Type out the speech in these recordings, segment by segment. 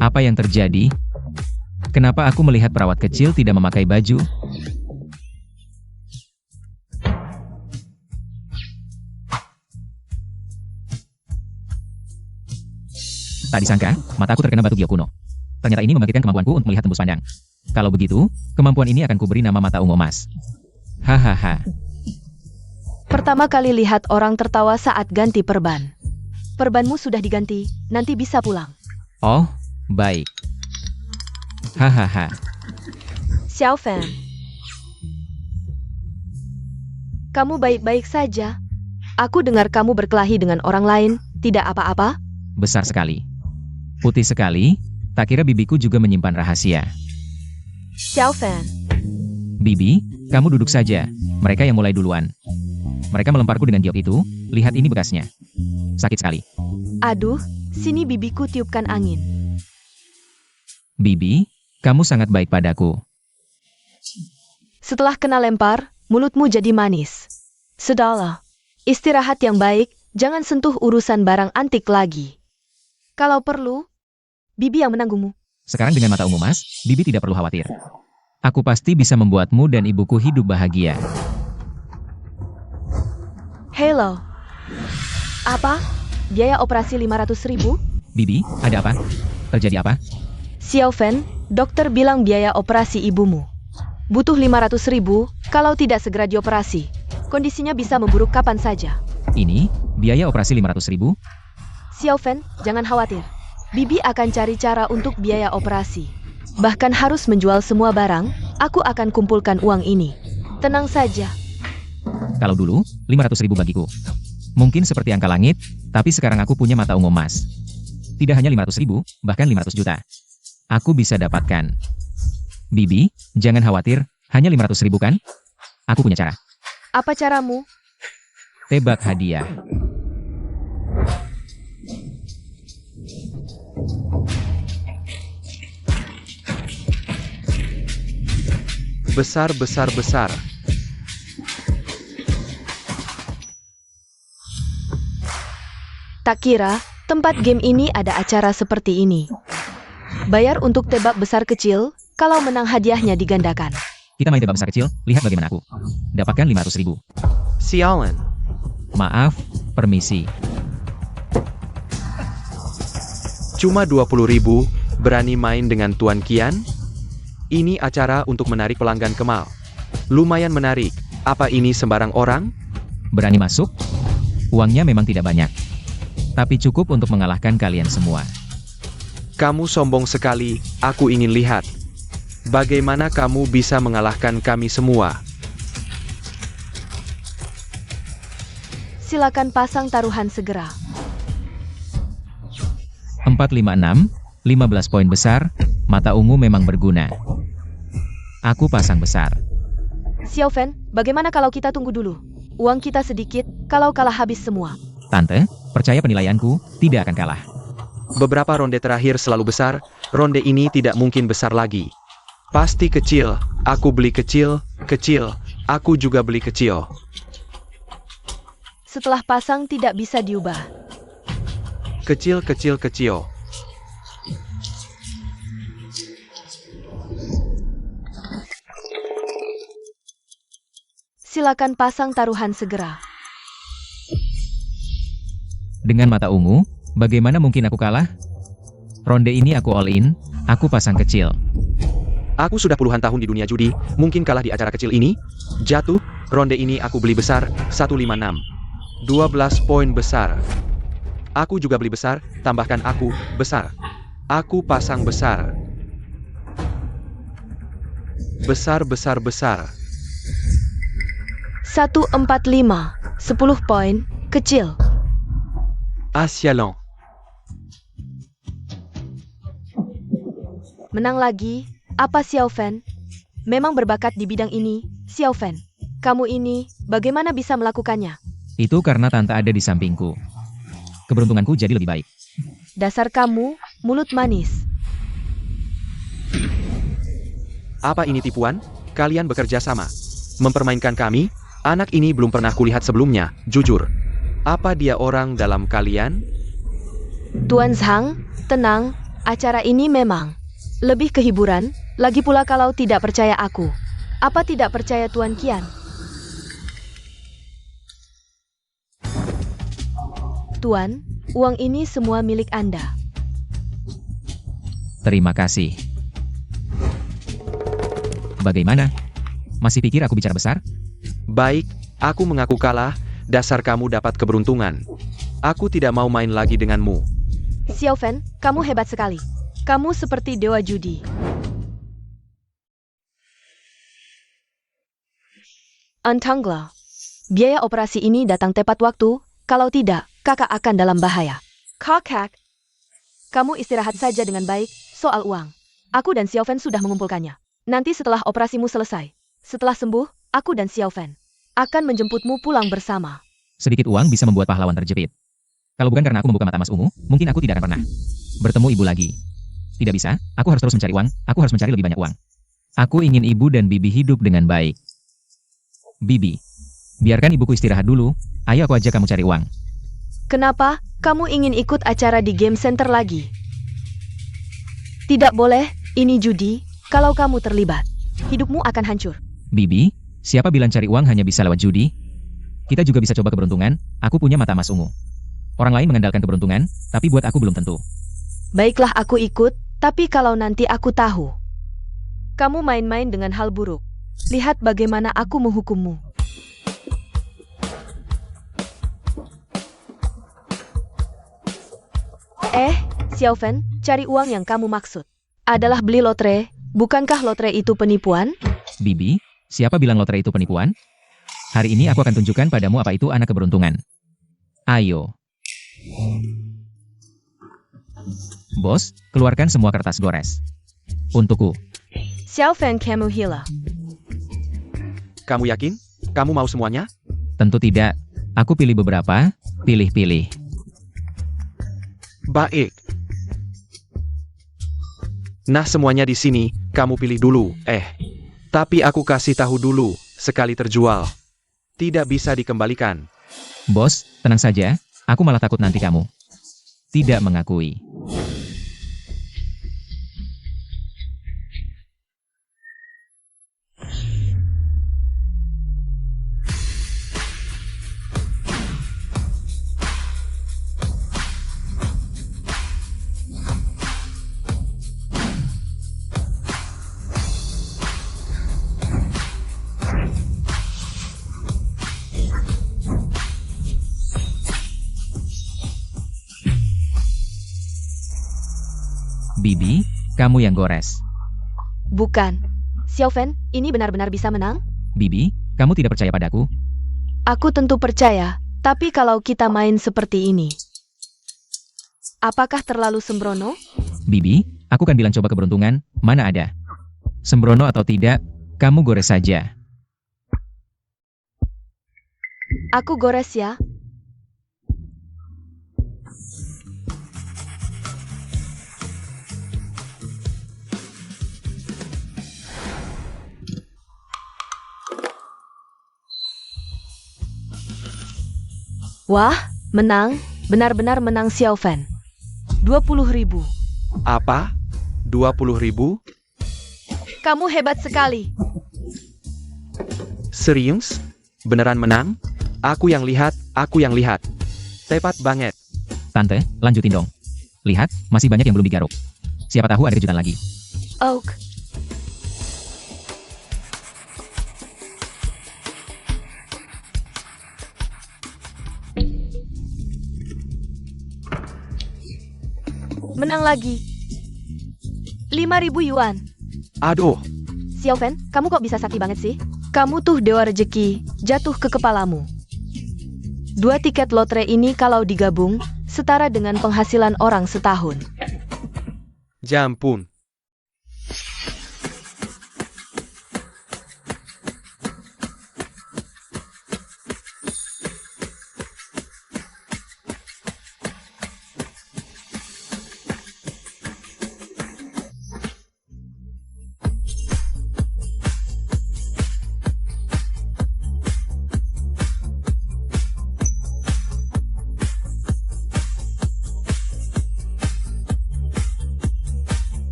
Apa yang terjadi? Kenapa aku melihat perawat kecil tidak memakai baju? Tak disangka, mataku terkena batu giok kuno. Ternyata ini membangkitkan kemampuanku untuk melihat tembus pandang. Kalau begitu, kemampuan ini akan kuberi nama mata ungu emas. Hahaha. Pertama kali lihat orang tertawa saat ganti perban. Perbanmu sudah diganti, nanti bisa pulang. Oh, baik. Hahaha. Xiao Fan. Kamu baik-baik saja. Aku dengar kamu berkelahi dengan orang lain, tidak apa-apa? Besar sekali. Putih sekali, tak kira bibiku juga menyimpan rahasia. Xiao Fan. Bibi, kamu duduk saja. Mereka yang mulai duluan. Mereka melemparku dengan giok itu, lihat ini bekasnya. Sakit sekali. Aduh, sini bibiku tiupkan angin. Bibi, kamu sangat baik padaku. Setelah kena lempar, mulutmu jadi manis. Sudahlah. Istirahat yang baik, jangan sentuh urusan barang antik lagi. Kalau perlu, Bibi yang menanggungmu. Sekarang dengan mata ungu emas, Bibi tidak perlu khawatir. Aku pasti bisa membuatmu dan ibuku hidup bahagia. Hello. Apa? Biaya operasi 500.000? Bibi, ada apa? Terjadi apa? Xiao Fan, dokter bilang biaya operasi ibumu. Butuh 500.000, kalau tidak segera dioperasi. Kondisinya bisa memburuk kapan saja. Ini, biaya operasi 500.000? Xiao Fan, jangan khawatir. Bibi akan cari cara untuk biaya operasi. Bahkan harus menjual semua barang, aku akan kumpulkan uang ini. Tenang saja. Kalau dulu, 500.000 bagiku. Mungkin seperti angka langit, tapi sekarang aku punya mata ungu emas. Tidak hanya 500.000, bahkan 500 juta. Aku bisa dapatkan. Bibi, jangan khawatir, hanya 500.000 kan? Aku punya cara. Apa caramu? Tebak hadiah. Besar, besar, besar. Tak kira, tempat game ini ada acara seperti ini. Bayar untuk tebak besar kecil, kalau menang hadiahnya digandakan. Kita main tebak besar kecil, lihat bagaimana aku. Dapatkan 500.000. Sialan. Maaf, permisi. Cuma 20.000, berani main dengan Tuan Kian? Ini acara untuk menarik pelanggan Kemal. Lumayan menarik, apa ini sembarang orang? Berani masuk? Uangnya memang tidak banyak. Tapi cukup untuk mengalahkan kalian semua. Kamu sombong sekali, aku ingin lihat. Bagaimana kamu bisa mengalahkan kami semua? Silakan pasang taruhan segera. 456, 15 poin besar, mata ungu memang berguna. Aku pasang besar. Xiao Fan, bagaimana kalau kita tunggu dulu? Uang kita sedikit, kalau kalah habis semua. Tante, percaya penilaianku, tidak akan kalah. Beberapa ronde terakhir selalu besar, ronde ini tidak mungkin besar lagi. Pasti kecil, aku beli kecil, kecil, aku juga beli kecil. Setelah pasang tidak bisa diubah. Kecil, kecil, kecil. Silakan pasang taruhan segera. Dengan mata ungu, bagaimana mungkin aku kalah? Ronde ini aku all in, aku pasang kecil. Aku sudah puluhan tahun di dunia judi, mungkin kalah di acara kecil ini? Jatuh, ronde ini aku beli besar, 156. 12 poin besar. Aku juga beli besar, tambahkan aku, besar. Aku pasang besar. Besar, besar, besar. 145, 10 poin, kecil. Asialan. Menang lagi, apa Xiao Fan? Memang berbakat di bidang ini, Xiao Fan. Kamu ini, bagaimana bisa melakukannya? Itu karena tante ada di sampingku. Keberuntunganku jadi lebih baik. Dasar kamu, mulut manis. Apa ini tipuan? Kalian bekerja sama. Mempermainkan kami? Anak ini belum pernah kulihat sebelumnya, jujur. Apa dia orang dalam kalian? Tuan Zhang, tenang, Acara ini memang lebih ke hiburan, lagi pula kalau tidak percaya aku. Apa tidak percaya Tuan Qian? Tuan, uang ini semua milik Anda. Terima kasih. Bagaimana? Masih pikir aku bicara besar? Baik, aku mengaku kalah, dasar kamu dapat keberuntungan. Aku tidak mau main lagi denganmu. Xiao Fan, kamu hebat sekali. Kamu seperti dewa judi. Antangla. Biaya operasi ini datang tepat waktu, kalau tidak, kakak akan dalam bahaya. Kakak, kamu istirahat saja dengan baik, soal uang. Aku dan Xiao Fan sudah mengumpulkannya. Nanti setelah operasimu selesai, setelah sembuh, aku dan Xiao Fan akan menjemputmu pulang bersama. Sedikit uang bisa membuat pahlawan terjepit. Kalau bukan karena aku membuka mata Mas Ungu, mungkin aku tidak akan pernah bertemu ibu lagi. Tidak bisa, aku harus terus mencari uang, aku harus mencari lebih banyak uang. Aku ingin ibu dan Bibi hidup dengan baik. Bibi, biarkan ibuku istirahat dulu, ayo aku ajak kamu cari uang. Kenapa kamu ingin ikut acara di Game Center lagi? Tidak boleh, ini judi, kalau kamu terlibat, hidupmu akan hancur. Bibi, siapa bilang cari uang hanya bisa lewat judi? Kita juga bisa coba keberuntungan, aku punya mata Mas Ungu. Orang lain mengandalkan keberuntungan, tapi buat aku belum tentu. Baiklah aku ikut, tapi kalau nanti aku tahu kamu main-main dengan hal buruk, lihat bagaimana aku menghukummu. Xiao Fan, cari uang yang kamu maksud adalah beli lotre, bukankah lotre itu penipuan? Bibi, siapa bilang lotre itu penipuan? Hari ini aku akan tunjukkan padamu apa itu anak keberuntungan. Ayo. Bos, keluarkan semua kertas gores. Untukku. Xiao Fan, kamu gila. Kamu yakin? Kamu mau semuanya? Tentu tidak. Aku pilih beberapa, pilih-pilih. Baik. Nah semuanya di sini, kamu pilih dulu. Tapi aku kasih tahu dulu, sekali terjual, tidak bisa dikembalikan. Bos, tenang saja, aku malah takut nanti kamu tidak mengakui. Bibi, kamu yang gores. Bukan. Xiao Fan, ini benar-benar bisa menang? Bibi, kamu tidak percaya padaku? Aku tentu percaya, tapi kalau kita main seperti ini, apakah terlalu sembrono? Bibi, aku kan bilang coba keberuntungan, mana ada. Sembrono atau tidak, kamu gores saja. Aku gores ya. Wah, menang, benar-benar menang Xiao Fan. 20.000. Apa? 20.000? Kamu hebat sekali. Serius? Beneran menang? Aku yang lihat, aku yang lihat. Tepat banget. Tante, lanjutin dong. Lihat, masih banyak yang belum digaruk. Siapa tahu ada kejutan lagi. Oak. Menang lagi. 5.000 yuan. Aduh, Xiao Fan, kamu kok bisa sakti banget sih? Kamu tuh dewa rezeki, jatuh ke kepalamu. 2 tiket lotre ini kalau digabung, setara dengan penghasilan orang setahun. jampun.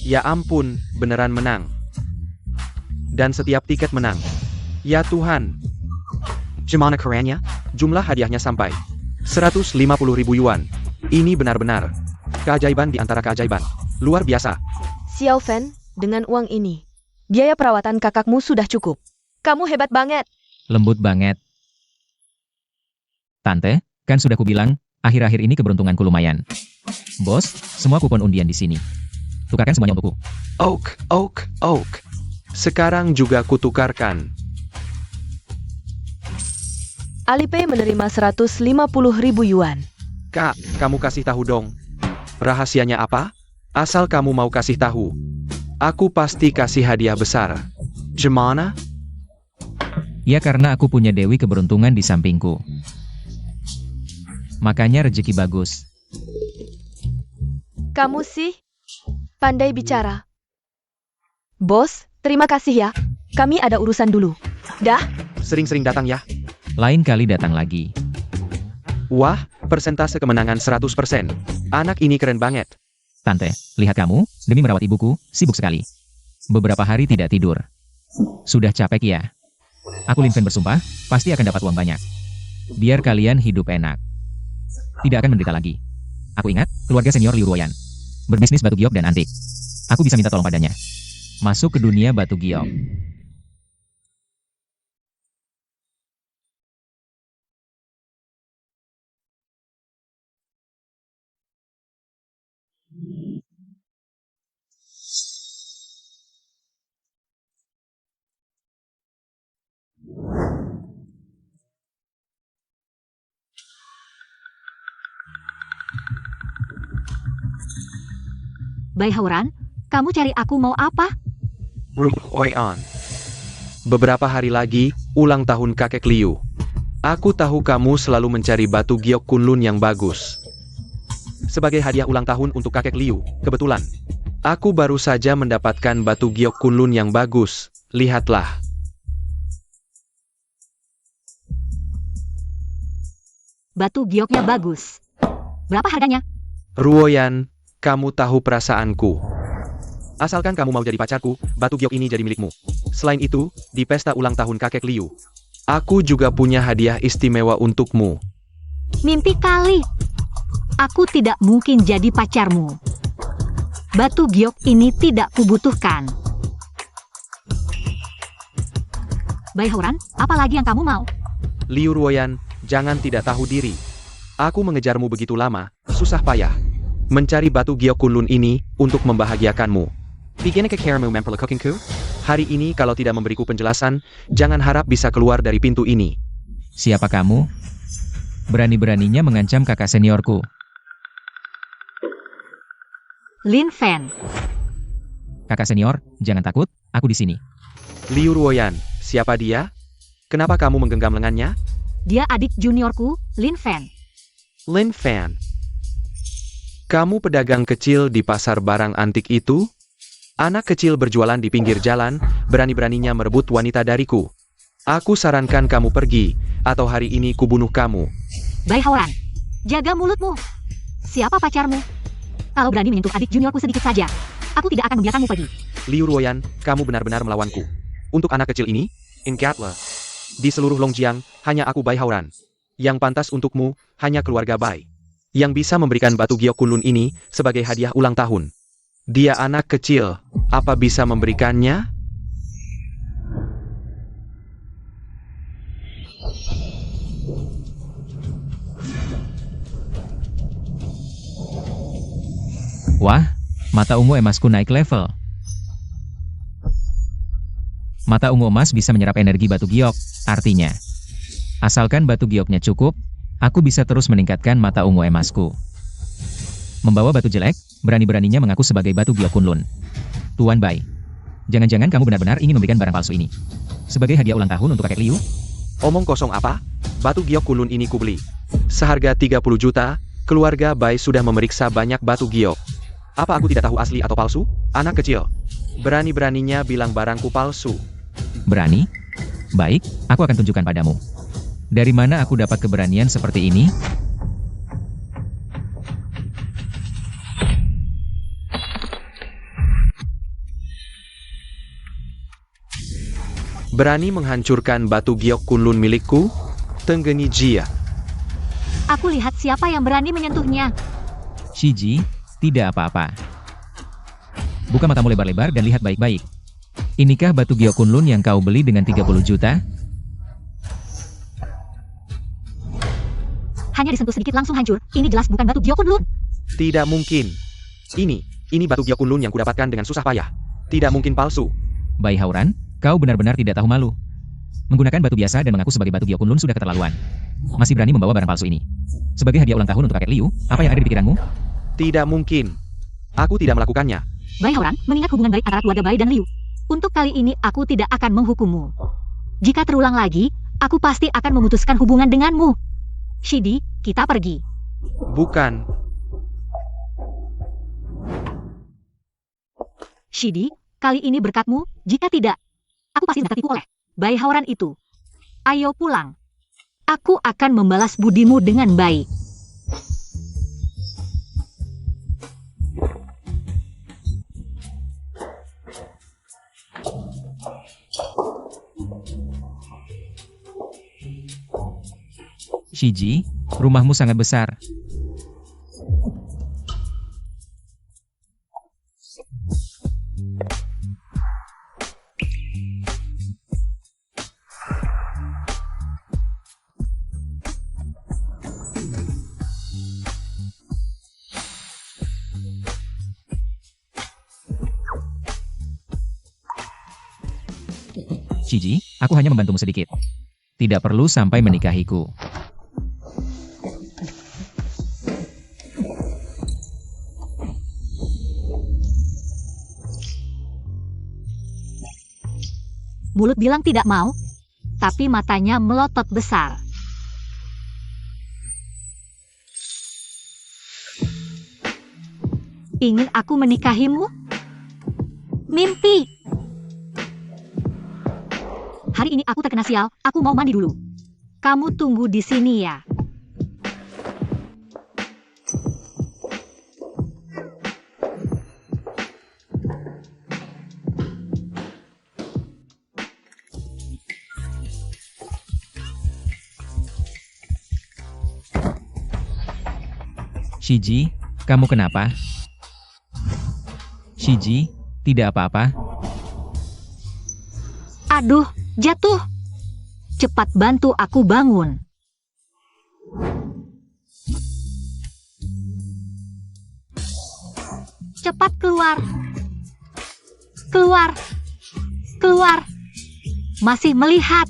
Ya ampun, beneran menang. Dan setiap tiket menang. Ya Tuhan. Gimana kerennya? Jumlah hadiahnya sampai 150.000 yuan. Ini benar-benar keajaiban di antara keajaiban. Luar biasa. Xiao Fan, dengan uang ini, biaya perawatan kakakmu sudah cukup. Kamu hebat banget. Lembut banget. Tante, kan sudah kubilang, akhir-akhir ini keberuntunganku lumayan. Bos, semua kupon undian di sini. Tukarkan semuanya untukku. Oak. Sekarang juga kutukarkan. Alipay menerima 150.000 yuan. Kak, kamu kasih tahu dong. Rahasianya apa? Asal kamu mau kasih tahu. Aku pasti kasih hadiah besar. Gimana? Ya karena aku punya Dewi keberuntungan di sampingku. Makanya rezeki bagus. Kamu sih pandai bicara. Bos, terima kasih ya. Kami ada urusan dulu. Dah. Sering-sering datang ya. Lain kali datang lagi. Wah, persentase kemenangan 100%. Anak ini keren banget. Tante, lihat kamu, demi merawat ibuku, sibuk sekali. Beberapa hari tidak tidur. Sudah capek ya? Aku Lin Fan bersumpah, pasti akan dapat uang banyak. Biar kalian hidup enak. Tidak akan menderita lagi. Aku ingat, keluarga senior Liu Ruoyan. Berbisnis batu giok dan antik. Aku bisa minta tolong padanya. Masuk ke dunia batu giok. Bai Hauran, kamu cari aku mau apa? Ruoyan. Beberapa hari lagi, ulang tahun kakek Liu. Aku tahu kamu selalu mencari batu giok kunlun yang bagus. Sebagai hadiah ulang tahun untuk kakek Liu, kebetulan. Aku baru saja mendapatkan batu giok kunlun yang bagus. Lihatlah. Batu gioknya bagus. Berapa harganya? Ruoyan, kamu tahu perasaanku. Asalkan kamu mau jadi pacarku, batu giok ini jadi milikmu. Selain itu, di pesta ulang tahun kakek Liu, aku juga punya hadiah istimewa untukmu. Mimpi kali. Aku tidak mungkin jadi pacarmu. Batu giok ini tidak kubutuhkan. Bai Hauran, apa lagi yang kamu mau? Liu Ruoyan, jangan tidak tahu diri. Aku mengejarmu begitu lama, susah payah. Mencari batu giok kunlun ini untuk membahagiakanmu. Bikin kekeramu memperlekukinku? Hari ini kalau tidak memberiku penjelasan, jangan harap bisa keluar dari pintu ini. Siapa kamu? Berani-beraninya mengancam kakak seniorku. Lin Fan. Kakak senior, jangan takut, aku di sini. Liu Ruoyan, siapa dia? Kenapa kamu menggenggam lengannya? Dia adik juniorku, Lin Fan. Lin Fan. Kamu pedagang kecil di pasar barang antik itu? Anak kecil berjualan di pinggir jalan, berani-beraninya merebut wanita dariku. Aku sarankan kamu pergi, atau hari ini kubunuh kamu. Bai Hauran, jaga mulutmu. Siapa pacarmu? Kalau berani menyentuh adik juniorku sedikit saja, aku tidak akan membiarkanmu pergi. Liu Ruoyan, kamu benar-benar melawanku. Untuk anak kecil ini, ingatlah. Di seluruh Longjiang, hanya aku Bai Hauran. Yang pantas untukmu, hanya keluarga Bai. Yang bisa memberikan batu giok kunlun ini sebagai hadiah ulang tahun. Dia anak kecil, apa bisa memberikannya? Wah, mata ungu emasku naik level. Mata ungu emas bisa menyerap energi batu giok, artinya, asalkan batu gioknya cukup, aku bisa terus meningkatkan mata ungu emasku. Membawa batu jelek, berani-beraninya mengaku sebagai batu giok kunlun. Tuan Bai, jangan-jangan kamu benar-benar ingin memberikan barang palsu ini sebagai hadiah ulang tahun untuk kakek Liu? Omong kosong apa? Batu giok kunlun ini kubeli. Seharga 30 juta, keluarga Bai sudah memeriksa banyak batu giok. Apa aku tidak tahu asli atau palsu? Anak kecil. Berani-beraninya bilang barangku palsu. Berani? Baik, aku akan tunjukkan padamu. Dari mana aku dapat keberanian seperti ini? Berani menghancurkan batu giok kunlun milikku? Tenggeni Jia. Aku lihat siapa yang berani menyentuhnya. Shiji, tidak apa-apa. Buka matamu lebar-lebar dan lihat baik-baik. Inikah batu giok kunlun yang kau beli dengan 30 juta? Hanya disentuh sedikit langsung hancur. Ini jelas bukan batu giok kunlun. Tidak mungkin. Ini batu giok kunlun yang kudapatkan dengan susah payah. Tidak mungkin palsu. Bai Hauran, kau benar-benar tidak tahu malu. Menggunakan batu biasa dan mengaku sebagai batu giok kunlun sudah keterlaluan. Masih berani membawa barang palsu ini. Sebagai hadiah ulang tahun untuk kakek Liu, apa yang ada di pikiranmu? Tidak mungkin. Aku tidak melakukannya. Bai Hauran, mengingat hubungan baik antara keluarga Bai dan Liu. Untuk kali ini aku tidak akan menghukummu. Jika terulang lagi, aku pasti akan memutuskan hubungan denganmu. Shidi, kita pergi. Bukan. Shidi, kali ini berkatmu, jika tidak, aku pasti tertipu oleh Bai Hauran itu. Ayo pulang. Aku akan membalas budimu dengan baik. Shiji, rumahmu sangat besar. Shiji, aku hanya membantumu sedikit. Tidak perlu sampai menikahiku. Mulut bilang tidak mau, tapi matanya melotot besar. Ingin aku menikahimu? Mimpi. Hari ini aku terkena sial, aku mau mandi dulu. Kamu tunggu di sini ya. Shiji, kamu kenapa? Shiji, tidak apa-apa. Aduh, jatuh. Cepat bantu aku bangun. Cepat keluar. Keluar. Keluar. Masih melihat.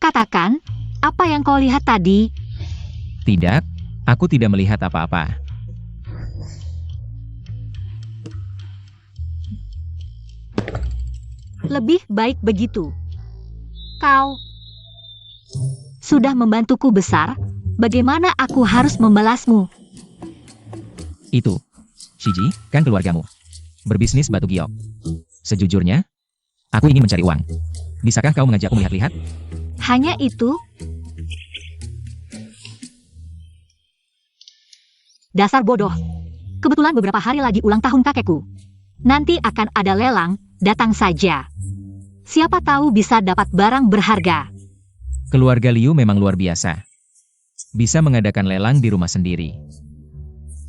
Katakan, apa yang kau lihat tadi? Tidak, aku tidak melihat apa-apa. Lebih baik begitu. Kau sudah membantuku besar, bagaimana aku harus membalasmu? Itu, Shiji, kan keluargamu. Berbisnis batu giok. Sejujurnya, aku ingin mencari uang. Bisakah kau mengajakku melihat-lihat? Hanya itu? Dasar bodoh. Kebetulan beberapa hari lagi ulang tahun kakekku. Nanti akan ada lelang, datang saja. Siapa tahu bisa dapat barang berharga. Keluarga Liu memang luar biasa. Bisa mengadakan lelang di rumah sendiri.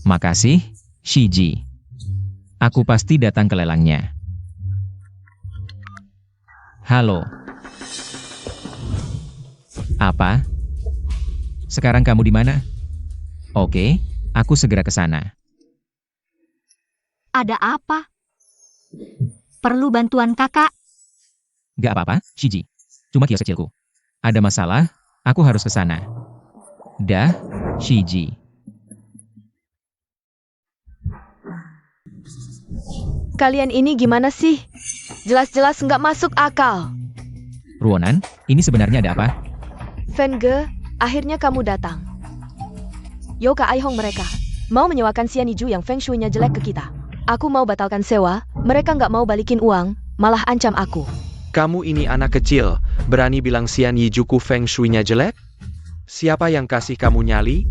Makasih, Shiji. Aku pasti datang ke lelangnya. Halo. Apa? Sekarang kamu di mana? Oke, aku segera ke sana. Ada apa? Perlu bantuan kakak? Gak apa-apa, Shiji. Cuma kios kecilku. Ada masalah, aku harus ke sana. Dah, Shiji. Kalian ini gimana sih? Jelas-jelas nggak masuk akal. Ruonan, ini sebenarnya ada apa? Fenge, akhirnya kamu datang. Yoka Aihong mereka mau menyewakan Xianiju yang feng shui-nya jelek ke kita. Aku mau batalkan sewa, mereka nggak mau balikin uang, malah ancam aku. Kamu ini anak kecil, berani bilang Xian Yijuku feng shui-nya jelek? Siapa yang kasih kamu nyali?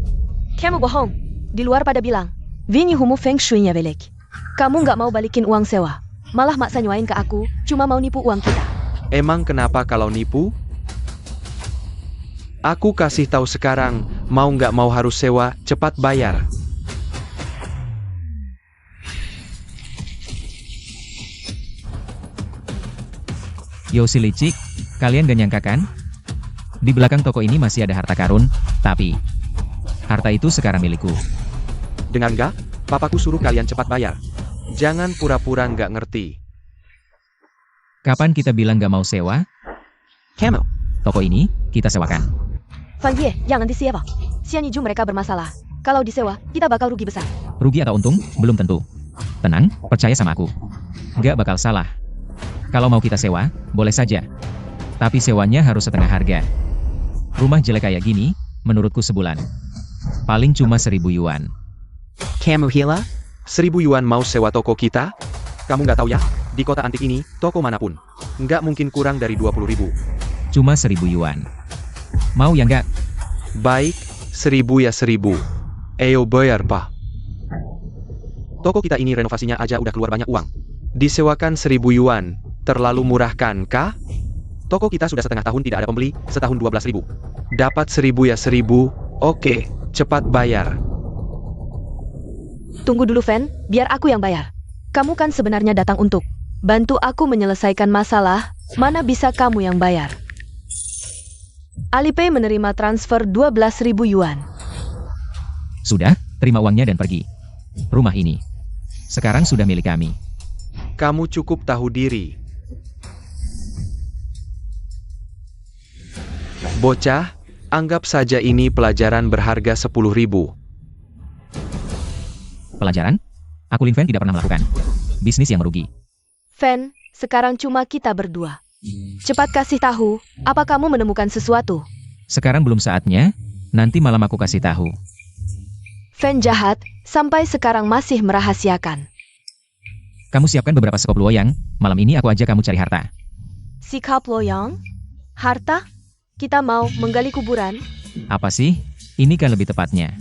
Kamu bohong. Di luar pada bilang, Vini humu feng shui-nya velek. Kamu nggak mau balikin uang sewa. Malah maksa nyuain ke aku, cuma mau nipu uang kita. Emang kenapa kalau nipu? Aku kasih tahu sekarang, mau nggak mau harus sewa, cepat bayar. Yo si licik, kalian gak nyangka kan? Di belakang toko ini masih ada harta karun, tapi harta itu sekarang milikku. Dengar nggak? Papaku suruh kalian cepat bayar. Jangan pura-pura nggak ngerti. Kapan kita bilang gak mau sewa? Kamu. Toko ini, kita sewakan. Fang Ye, jangan disewa. Xianiju mereka bermasalah. Kalau disewa, kita bakal rugi besar. Rugi atau untung, belum tentu. Tenang, percaya sama aku. Gak bakal salah. Kalau mau kita sewa, boleh saja. Tapi sewanya harus setengah harga. Rumah jelek kayak gini, menurutku sebulan. Paling cuma 1.000 yuan. Kamu hila? 1.000 yuan mau sewa toko kita? Kamu nggak tahu ya? Di kota antik ini, toko manapun, nggak mungkin kurang dari 20.000. Cuma 1.000 yuan. Mau ya nggak? Baik, 1.000 ya 1.000. Ayo bayar, Pak. Toko kita ini renovasinya aja udah keluar banyak uang. Disewakan 1.000 yuan, terlalu murah kan, kah? Toko kita sudah setengah tahun tidak ada pembeli, setahun 12.000. Dapat 1.000 ya 1.000, oke, cepat bayar. Tunggu dulu, Fan, biar aku yang bayar. Kamu kan sebenarnya datang untuk bantu aku menyelesaikan masalah, mana bisa kamu yang bayar? Alipay menerima transfer 12.000 yuan. Sudah, terima uangnya dan pergi. Rumah ini sekarang sudah milik kami. Kamu cukup tahu diri. Bocah, anggap saja ini pelajaran berharga 10.000. Pelajaran? Aku Lin Fan tidak pernah melakukan bisnis yang merugi. Fan, sekarang cuma kita berdua. Cepat kasih tahu, apa kamu menemukan sesuatu? Sekarang belum saatnya, nanti malam aku kasih tahu. Fan jahat, sampai sekarang masih merahasiakan. Kamu siapkan beberapa sekop loyang, malam ini aku ajak kamu cari harta. Sikap loyang? Harta? Kita mau menggali kuburan? Apa sih? Ini kan lebih tepatnya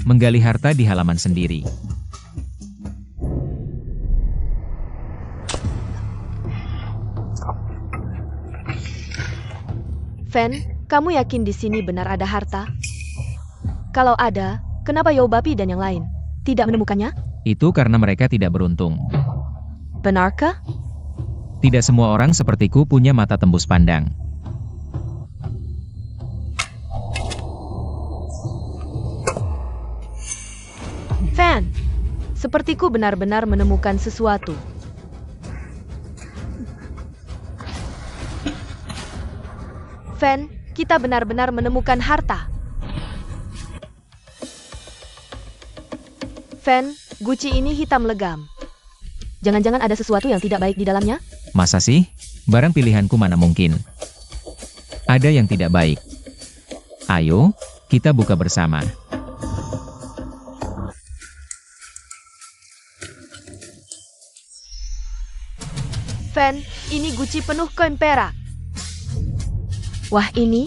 menggali harta di halaman sendiri. Fan, kamu yakin di sini benar ada harta? Kalau ada, kenapa Yobapi dan yang lain tidak menemukannya? Itu karena mereka tidak beruntung. Benarkah? Tidak semua orang sepertiku punya mata tembus pandang. Fan, sepertiku benar-benar menemukan sesuatu. Fan, kita benar-benar menemukan harta. Fan, guci ini hitam legam. Jangan-jangan ada sesuatu yang tidak baik di dalamnya? Masa sih? Barang pilihanku mana mungkin. Ada yang tidak baik. Ayo, kita buka bersama. Fan, ini guci penuh koin perak. Wah, ini?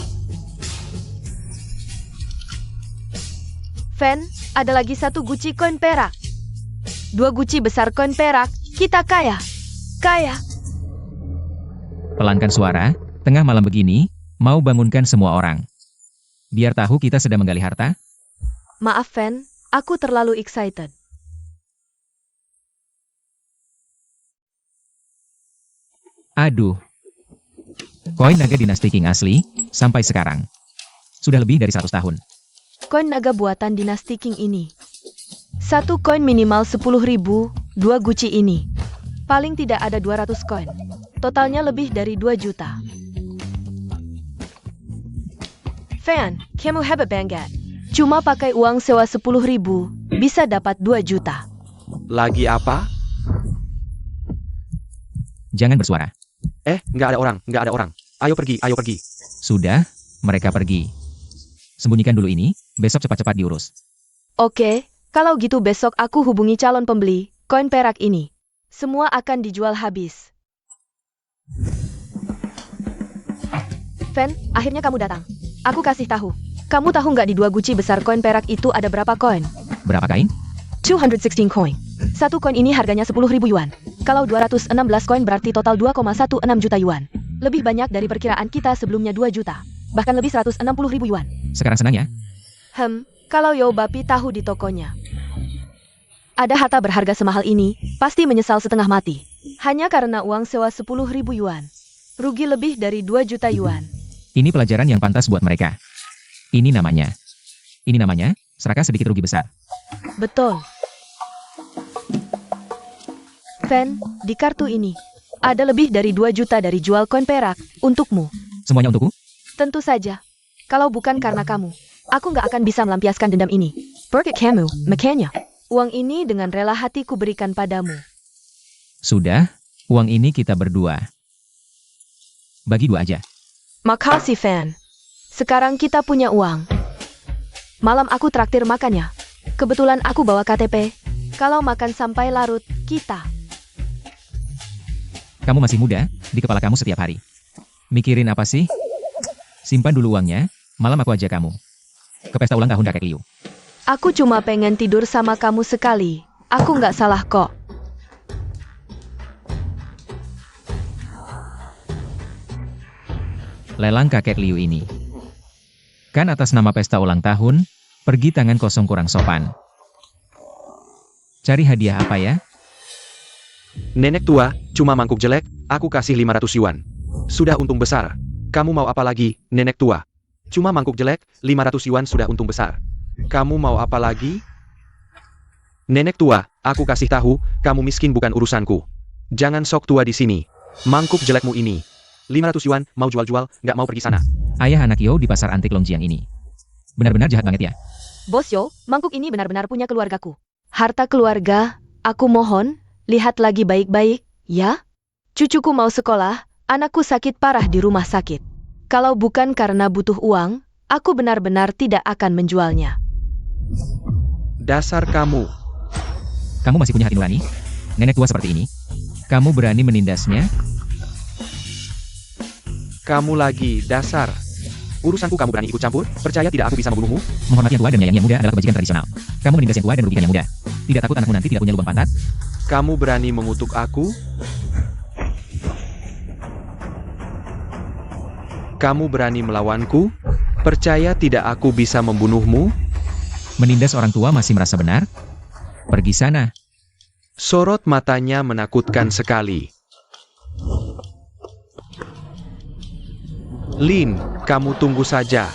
Fan, ada lagi satu guci koin perak. 2 guci besar koin perak, kita kaya. Kaya. Pelankan suara, tengah malam begini, mau bangunkan semua orang. Biar tahu kita sedang menggali harta. Maaf, Fan, aku terlalu excited. Aduh. Koin naga dinasti Qing asli, sampai sekarang. Sudah lebih dari 100 tahun. Koin naga buatan dinasti Qing ini. 1 koin minimal 10.000, 2 guci ini. Paling tidak ada 200 koin. Totalnya lebih dari 2 juta. Fan, kamu hebat banget. Cuma pakai uang sewa 10.000, bisa dapat 2 juta. Lagi apa? Jangan bersuara. Nggak ada orang, nggak ada orang. Ayo pergi, ayo pergi. Sudah, mereka pergi. Sembunyikan dulu ini, besok cepat-cepat diurus. Oke, kalau gitu besok aku hubungi calon pembeli, koin perak ini. Semua akan dijual habis. Fan, akhirnya kamu datang. Aku kasih tahu. Kamu tahu nggak di 2 guci besar koin perak itu ada berapa koin? Berapa kain? 216 koin. Satu koin ini harganya 10.000 yuan. Kalau 216 koin berarti total 2,16 juta yuan. Lebih banyak dari perkiraan kita sebelumnya 2 juta. Bahkan lebih 160.000 yuan. Sekarang senang ya? Kalau Yo Bapi tahu di tokonya ada harta berharga semahal ini, pasti menyesal setengah mati. Hanya karena uang sewa 10.000 yuan. Rugi lebih dari 2 juta yuan. Ini pelajaran yang pantas buat mereka. Ini namanya, serakah sedikit rugi besar. Betul. Fan, di kartu ini ada lebih dari 2 juta dari jual koin perak untukmu. Semuanya untukku? Tentu saja. Kalau bukan karena kamu, aku nggak akan bisa melampiaskan dendam ini. Berkat kamu, makanya. Uang ini dengan rela hatiku berikan padamu. Sudah, uang ini kita berdua. Bagi 2 aja. Makasih, Fan. Sekarang kita punya uang. Malam aku traktir makannya. Kebetulan aku bawa KTP. Kalau makan sampai larut, kita. Kamu masih muda, di kepala kamu setiap hari. Mikirin apa sih? Simpan dulu uangnya, malam aku ajak kamu ke pesta ulang tahun kakek Liu. Aku cuma pengen tidur sama kamu sekali. Aku nggak salah kok. Lelang kakek Liu ini. Kan atas nama pesta ulang tahun, pergi tangan kosong kurang sopan. Cari hadiah apa ya? Nenek tua, cuma mangkuk jelek, aku kasih 500 yuan. Sudah untung besar. Kamu mau apa lagi, nenek tua? Cuma mangkuk jelek, 500 yuan sudah untung besar. Kamu mau apa lagi? Nenek tua, aku kasih tahu, kamu miskin bukan urusanku. Jangan sok tua di sini. Mangkuk jelekmu ini. 500 yuan, mau jual-jual, nggak mau pergi sana. Ayah anak Yo di pasar antik Longjiang ini. Benar-benar jahat banget ya. Bos Yo, mangkuk ini benar-benar punya keluargaku. Harta keluarga, aku mohon, lihat lagi baik-baik, ya? Cucuku mau sekolah, anakku sakit parah di rumah sakit. Kalau bukan karena butuh uang, aku benar-benar tidak akan menjualnya. Dasar kamu. Kamu masih punya hati nurani? Nenek tua seperti ini. Kamu berani menindasnya? Kamu lagi, dasar. Urusanku kamu berani ikut campur? Percaya tidak aku bisa membunuhmu? Menghormati yang tua dan menyayangi yang muda adalah kebajikan tradisional. Kamu menindas yang tua dan merugikan yang muda. Tidak takut anakmu nanti tidak punya lubang pantat? Kamu berani mengutuk aku? Kamu berani melawanku? Percaya tidak aku bisa membunuhmu? Menindas orang tua masih merasa benar? Pergi sana. Sorot matanya menakutkan sekali. Lin, kamu tunggu saja.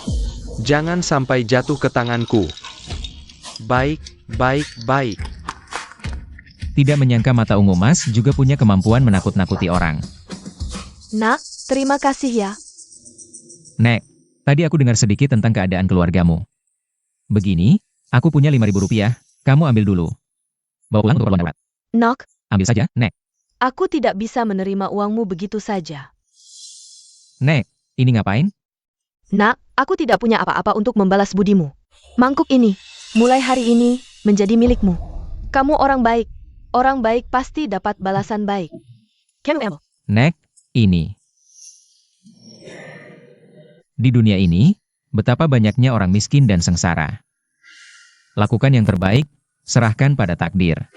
Jangan sampai jatuh ke tanganku. Baik, baik, baik. Tidak menyangka mata ungu Mas juga punya kemampuan menakut-nakuti orang. Nak, terima kasih ya. Nek, tadi aku dengar sedikit tentang keadaan keluargamu. Begini, aku punya 5.000 rupiah, kamu ambil dulu. Bawa pulang untuk keperluan darurat. Nok, Ambil saja, Nek. aku tidak bisa menerima uangmu begitu saja. Nek, ini ngapain? Nak, aku tidak punya apa-apa untuk membalas budimu. Mangkuk ini, mulai hari ini, menjadi milikmu. Kamu orang baik. Orang baik pasti dapat balasan baik. Kamu. Nek, ini. Di dunia ini, betapa banyaknya orang miskin dan sengsara. Lakukan yang terbaik, serahkan pada takdir.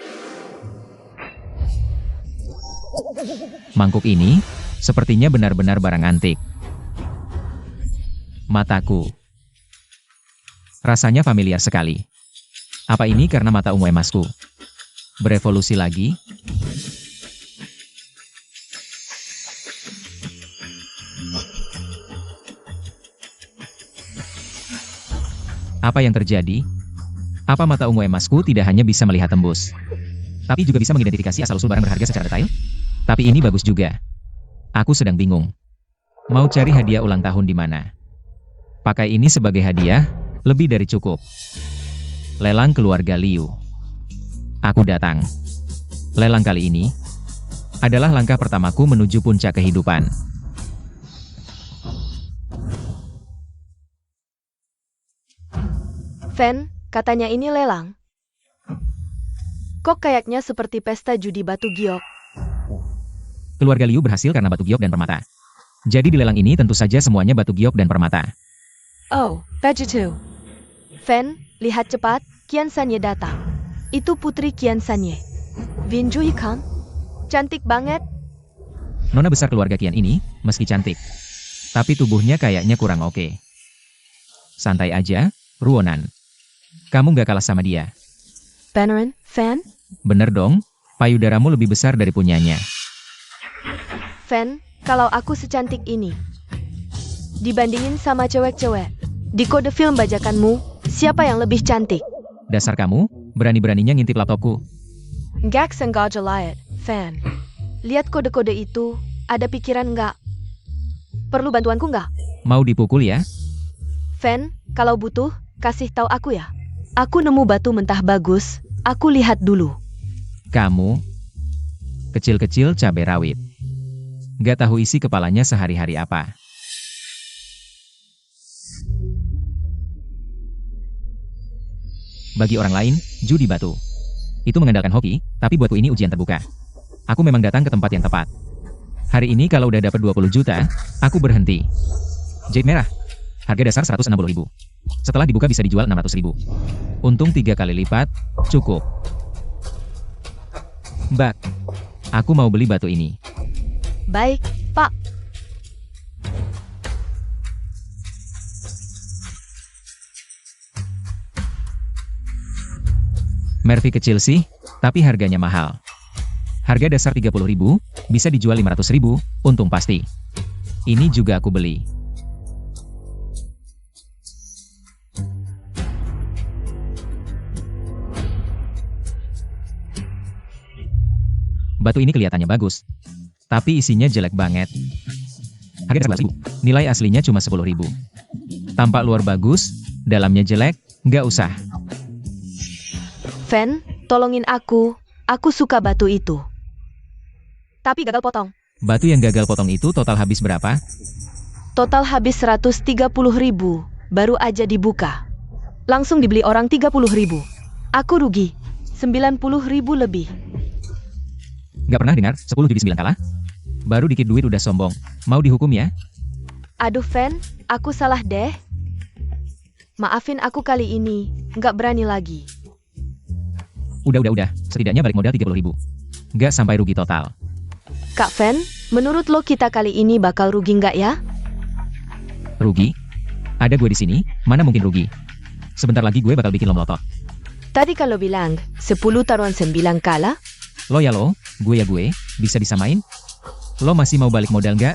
Mangkuk ini, sepertinya benar-benar barang antik. Mataku. Rasanya familiar sekali. Apa ini karena mata ungu emasku? Berevolusi lagi? Apa yang terjadi? Apa mata ungu emasku tidak hanya bisa melihat tembus, tapi juga bisa mengidentifikasi asal-usul barang berharga secara detail? Tapi ini bagus juga. Aku sedang bingung. Mau cari hadiah ulang tahun di mana? Pakai ini sebagai hadiah, lebih dari cukup. Lelang keluarga Liu. Aku datang. Lelang kali ini adalah langkah pertamaku menuju puncak kehidupan. Fan, katanya ini lelang. Kok kayaknya seperti pesta judi batu giok. Keluarga Liu berhasil karena batu giok dan permata. Jadi di lelang ini tentu saja semuanya batu giok dan permata. Oh, Vegetu. Fan, lihat cepat, Kian Sanye datang. Itu putri Kian Sanye. Vinjui kan? Cantik banget. Nona besar keluarga Kian ini, meski cantik. Tapi tubuhnya kayaknya kurang oke. Santai aja, Ruonan. Kamu gak kalah sama dia. Beneran, Fan? Bener dong, payudaramu lebih besar dari punyanya. Fan, kalau aku secantik ini, dibandingin sama cewek-cewek, di kode film bajakanmu, siapa yang lebih cantik? Dasar kamu, berani-beraninya ngintip laptopku. Gak sengaja liat, Fan. Lihat kode-kode itu, ada pikiran nggak? Perlu bantuanku nggak? Mau dipukul ya? Fan, kalau butuh, kasih tahu aku ya. Aku nemu batu mentah bagus, aku lihat dulu. Kamu, kecil-kecil cabai rawit. Gak tahu isi kepalanya sehari-hari apa. Bagi orang lain, judi batu. Itu mengandalkan hoki, tapi buatku ini ujian terbuka. Aku memang datang ke tempat yang tepat. Hari ini kalau udah dapat 20 juta, aku berhenti. Jade merah. Harga dasar 160.000. Setelah dibuka bisa dijual 600.000. Untung 3 kali lipat, cukup. Mbak, aku mau beli batu ini. Baik, Pak. Mervi kecil sih, tapi harganya mahal. Harga dasar 30.000, bisa dijual 500.000, untung pasti. Ini juga aku beli. Batu ini kelihatannya bagus, tapi isinya jelek banget. Harga dasar 11.000, nilai aslinya cuma 10.000. Tampak luar bagus, dalamnya jelek, nggak usah. Fan, tolongin aku suka batu itu. Tapi gagal potong. Batu yang gagal potong itu total habis berapa? Total habis 130.000, baru aja dibuka. Langsung dibeli orang 30.000. Aku rugi, 90.000 lebih. Gak pernah dengar 10 judi 9 kalah? Baru dikit duit udah sombong. Mau dihukum ya? Aduh Fan, aku salah deh. Maafin aku kali ini, nggak berani lagi. Udah. Setidaknya balik modal 30.000. Gak sampai rugi total. Kak Fan, menurut lo kita kali ini bakal rugi nggak ya? Rugi? Ada gue di sini, mana mungkin rugi? Sebentar lagi gue bakal bikin lo melotot. Tadi kalau bilang 10 taruhan 9 kalah, Lo ya lo, gue ya gue, bisa disamain? Lo masih mau balik modal nggak?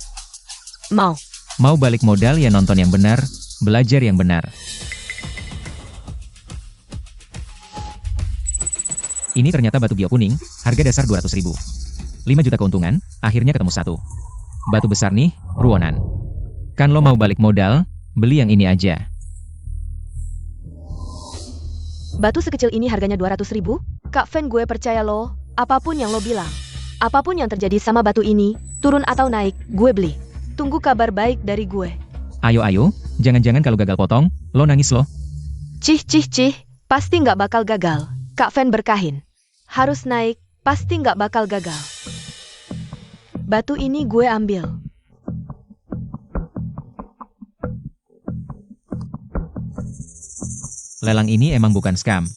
mau. Mau balik modal ya nonton yang benar, belajar yang benar. Ini ternyata batu bio kuning, harga dasar 200.000. 5 juta keuntungan, akhirnya ketemu satu. Batu besar nih, Ruonan. Kan lo mau balik modal, beli yang ini aja. Batu sekecil ini harganya 200.000? Kak Fan, gue percaya lo, apapun yang lo bilang. Apapun yang terjadi sama batu ini, turun atau naik, gue beli. Tunggu kabar baik dari gue. Ayo, jangan-jangan kalau gagal potong, lo nangis lo. Cih, pasti nggak bakal gagal. Kak Fan berkahin. Harus naik, pasti nggak bakal gagal. Batu ini gue ambil. Lelang ini emang bukan scam.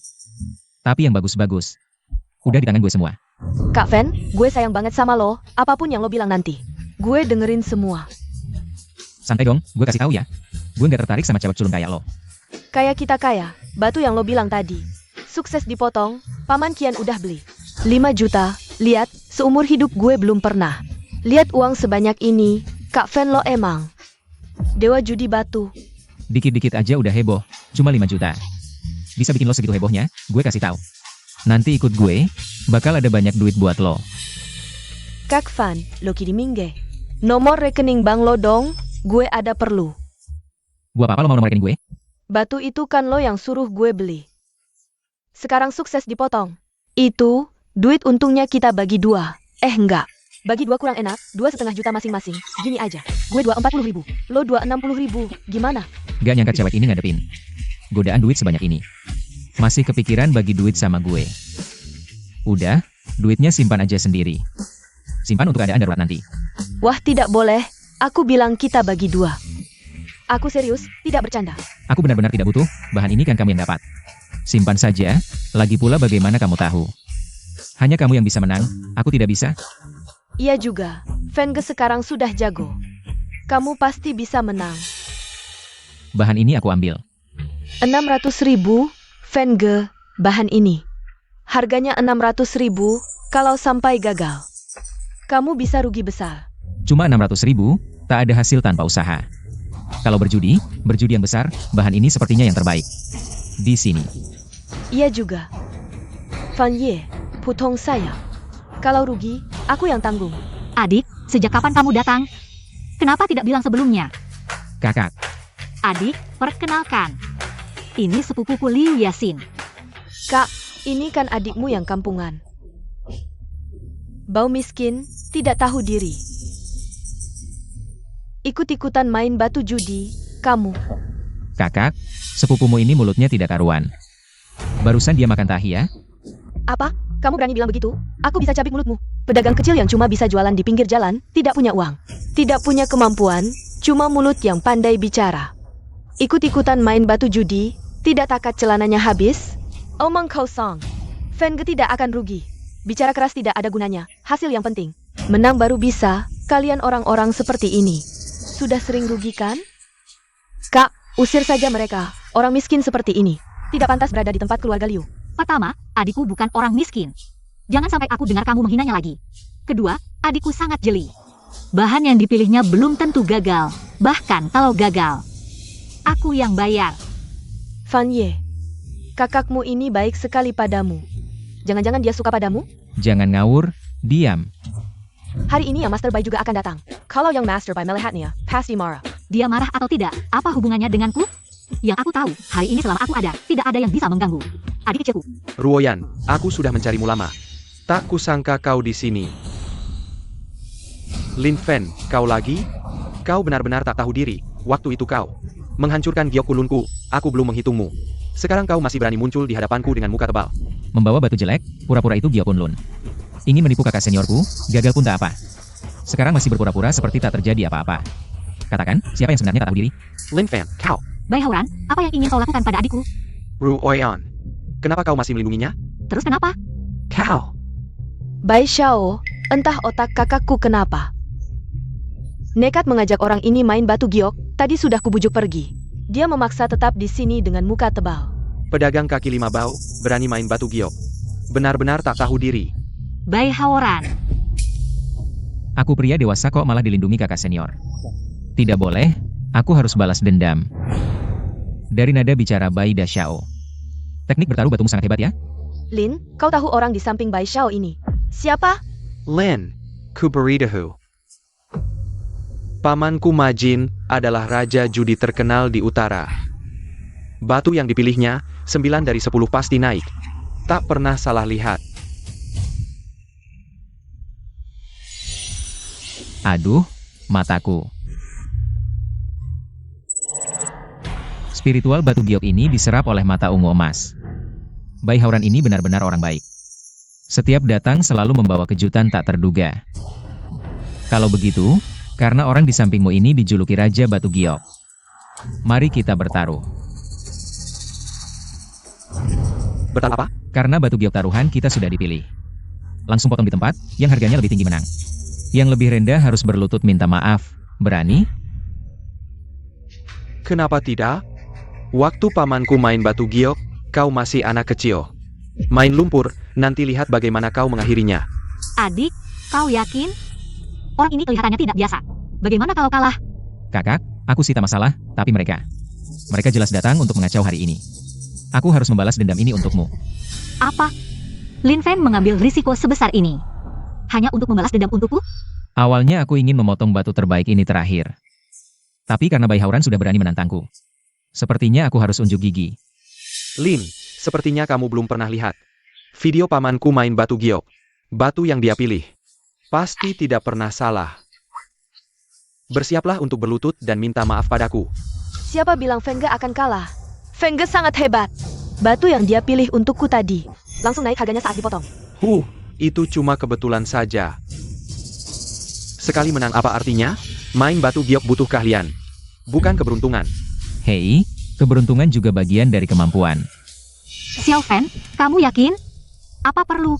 Tapi yang bagus-bagus. Udah di tangan gue semua. Kak Fan, gue sayang banget sama lo, apapun yang lo bilang nanti. Gue dengerin semua. Santai dong, gue kasih tahu ya. Gue nggak tertarik sama cewek culun kayak lo. Kayak kita kaya, batu yang lo bilang tadi. Sukses dipotong, Paman Kian udah beli. 5 juta, lihat, seumur hidup gue belum pernah. Lihat uang sebanyak ini, Kak Fan lo emang dewa judi batu. Dikit-dikit aja udah heboh, cuma 5 juta. Bisa bikin lo segitu hebohnya, gue kasih tahu. Nanti ikut gue, bakal ada banyak duit buat lo. Kak Fan, lo kirimingge. Nomor rekening bank lo dong, gue ada perlu. Gua apa lo mau nomor rekening gue? Batu itu kan lo yang suruh gue beli. Sekarang sukses dipotong. Itu, duit untungnya kita bagi 2. Enggak. Bagi 2 kurang enak, 2,5 juta masing-masing. Gini aja, gue 240.000, lo 260.000, gimana? Gak nyangka cewek ini ngadepin godaan duit sebanyak ini. Masih kepikiran bagi duit sama gue. Udah, duitnya simpan aja sendiri. Simpan untuk keadaan darurat nanti. Wah tidak boleh, aku bilang kita bagi 2. Aku serius, tidak bercanda. Aku benar-benar tidak butuh, bahan ini kan kamu yang dapat. Simpan saja, lagi pula bagaimana kamu tahu? Hanya kamu yang bisa menang, aku tidak bisa. Iya juga, Fenge sekarang sudah jago. Kamu pasti bisa menang. Bahan ini aku ambil. 600.000, Fenge, bahan ini. Harganya 600.000, kalau sampai gagal. Kamu bisa rugi besar. Cuma 600.000, tak ada hasil tanpa usaha. Kalau berjudi yang besar, bahan ini sepertinya yang terbaik. Di sini. Iya juga. Fan Ye, putong saya. Kalau rugi, aku yang tanggung. Adik, sejak kapan kamu datang? Kenapa tidak bilang sebelumnya? Kakak, Adik, perkenalkan. Ini sepupuku Liu Yasin. Kak, ini kan adikmu yang kampungan. Bau miskin, tidak tahu diri. Ikut-ikutan main batu judi, kamu. kakak, sepupumu ini mulutnya tidak karuan. Barusan dia makan tahi ya? Apa? Kamu berani bilang begitu? Aku bisa cabik mulutmu. Pedagang kecil yang cuma bisa jualan di pinggir jalan, tidak punya uang. Tidak punya kemampuan, cuma mulut yang pandai bicara. Ikut-ikutan main batu judi, tidak takat celananya habis. Omong kosong. Fenge tidak akan rugi. Bicara keras tidak ada gunanya, hasil yang penting. Menang baru bisa, kalian orang-orang seperti ini. Sudah sering rugi kan? Kak, usir saja mereka, orang miskin seperti ini. Tidak pantas berada di tempat keluarga Liu. Pertama, adikku bukan orang miskin. Jangan sampai aku dengar kamu menghinanya lagi. Kedua, adikku sangat jeli. Bahan yang dipilihnya belum tentu gagal. Bahkan kalau gagal, aku yang bayar. Fan Ye, kakakmu ini baik sekali padamu. Jangan-jangan dia suka padamu? Jangan ngawur, diam. Hari ini yang Master Bai juga akan datang. Kalau yang Master Bai melihatnya, pasti marah. Dia marah atau tidak, apa hubungannya denganku? Yang aku tahu, hari ini selama aku ada, tidak ada yang bisa mengganggu. Adik kecilku. Ruoyan, aku sudah mencarimu lama. Tak kusangka kau di sini. Lin Fen, kau lagi? Kau benar-benar tak tahu diri. Waktu itu kau menghancurkan giok kulunku. Aku belum menghitungmu. Sekarang kau masih berani muncul di hadapanku dengan muka tebal. Membawa batu jelek, pura-pura itu Giok Kunlun. Ingin menipu kakak seniorku, gagal pun tak apa. Sekarang masih berpura-pura seperti tak terjadi apa-apa. Katakan, siapa yang sebenarnya tak tahu diri? Lin Fen, kau. Bai Hauran, apa yang ingin kau lakukan pada adikku? Ruoyan, kenapa kau masih melindunginya? Terus kenapa? Kau. Bai Xiao, entah otak kakakku kenapa. Nekat mengajak orang ini main batu giok, tadi sudah kubujuk pergi. Dia memaksa tetap di sini dengan muka tebal. Pedagang kaki lima bau, berani main batu giok. Benar-benar tak tahu diri. Bai Hauran. Aku pria dewasa kok malah dilindungi kakak senior. Tidak boleh, aku harus balas dendam. Dari nada bicara Bai Da Xiao. Teknik bertaruh batumu sangat hebat ya? Lin, kau tahu orang di samping Bai Xiao ini? Siapa? Lin, Kuberidahu. Pamanku Majin adalah raja judi terkenal di utara. Batu yang dipilihnya, 9 dari 10 pasti naik. Tak pernah salah lihat. Aduh, mataku. Spiritual batu giok ini diserap oleh mata ungu emas. Bai Hauran ini benar-benar orang baik. Setiap datang selalu membawa kejutan tak terduga. Kalau begitu, karena orang di sampingmu ini dijuluki Raja Batu Giok. Mari kita bertaruh. Bertaruh apa? Karena batu giok taruhan kita sudah dipilih. Langsung potong di tempat, yang harganya lebih tinggi menang. Yang lebih rendah harus berlutut minta maaf. Berani? Kenapa tidak? Waktu pamanku main batu giok, kau masih anak kecil. Main lumpur, nanti lihat bagaimana kau mengakhirinya. Adik, kau yakin? Orang ini kelihatannya tidak biasa. Bagaimana kalau kalah? Kakak, aku sih tak masalah, tapi mereka. Mereka jelas datang untuk mengacau hari ini. Aku harus membalas dendam ini untukmu. Apa? Lin Fen mengambil risiko sebesar ini hanya untuk membalas dendam untukku? Awalnya aku ingin memotong batu terbaik ini terakhir. Tapi karena Bai Hauran sudah berani menantangku. Sepertinya aku harus unjuk gigi. Lin, sepertinya kamu belum pernah lihat video pamanku main batu giok. Batu yang dia pilih pasti tidak pernah salah. Bersiaplah untuk berlutut dan minta maaf padaku. Siapa bilang Fenge akan kalah? Fenge sangat hebat. Batu yang dia pilih untukku tadi, langsung naik harganya saat dipotong. Itu cuma kebetulan saja. Sekali menang apa artinya? Main batu giok butuh keahlian. bukan keberuntungan. Hei, keberuntungan juga bagian dari kemampuan. Xiao Fan, kamu yakin? Apa perlu?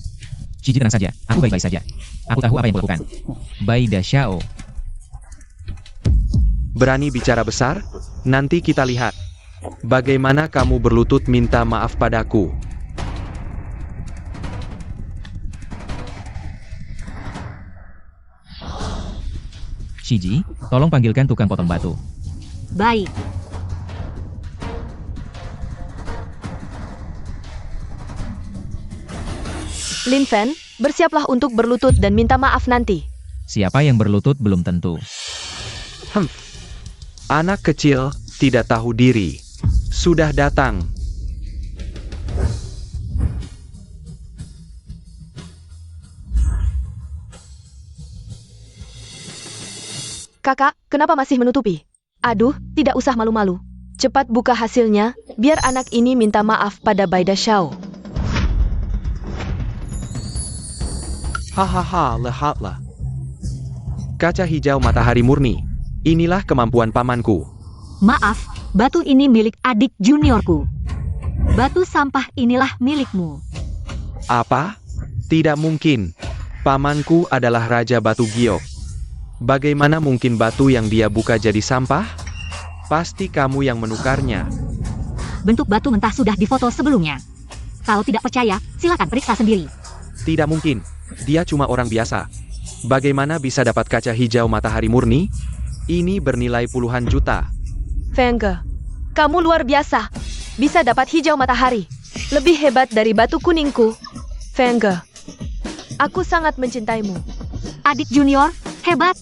Cici tenang saja, aku baik-baik saja. Aku tahu apa yang kulakukan. Bai Da Xiao. Berani bicara besar? Nanti kita lihat. Bagaimana kamu berlutut minta maaf padaku? Shiji, tolong panggilkan tukang potong batu. Baik. Lin Fan, bersiaplah untuk berlutut dan minta maaf nanti. Siapa yang berlutut belum tentu. Anak kecil tidak tahu diri. Sudah datang. Kakak, kenapa masih menutupi? Aduh, tidak usah malu-malu. Cepat buka hasilnya, biar anak ini minta maaf pada Bai Da Xiao. Hahaha, lihatlah. Kaca hijau matahari murni. Inilah kemampuan pamanku. Maaf, batu ini milik adik juniorku. Batu sampah inilah milikmu. Apa? Tidak mungkin. Pamanku adalah Raja Batu Giok. Bagaimana mungkin batu yang dia buka jadi sampah? Pasti kamu yang menukarnya. Bentuk batu mentah sudah difoto sebelumnya. Kalau tidak percaya, silakan periksa sendiri. Tidak mungkin. Dia cuma orang biasa. Bagaimana bisa dapat kaca hijau matahari murni? Ini bernilai puluhan juta. Fengge, kamu luar biasa. Bisa dapat hijau matahari. Lebih hebat dari batu kuningku. Fengge, aku sangat mencintaimu. Adik junior, hebat.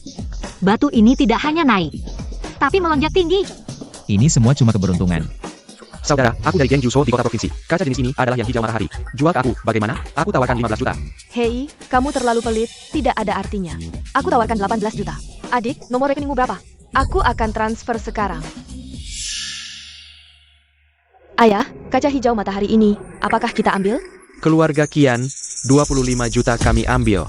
Batu ini tidak hanya naik, tapi melonjak tinggi. Ini semua cuma keberuntungan. Saudara, aku dari geng Juso di kota provinsi. Kaca jenis ini adalah yang hijau matahari. Jual ke aku, bagaimana? Aku tawarkan 15 juta. Hei, kamu terlalu pelit, tidak ada artinya. Aku tawarkan 18 juta. Adik, nomor rekeningmu berapa? Aku akan transfer sekarang. Ayah, kaca hijau matahari ini, apakah kita ambil? Keluarga Kian, 25 juta kami ambil.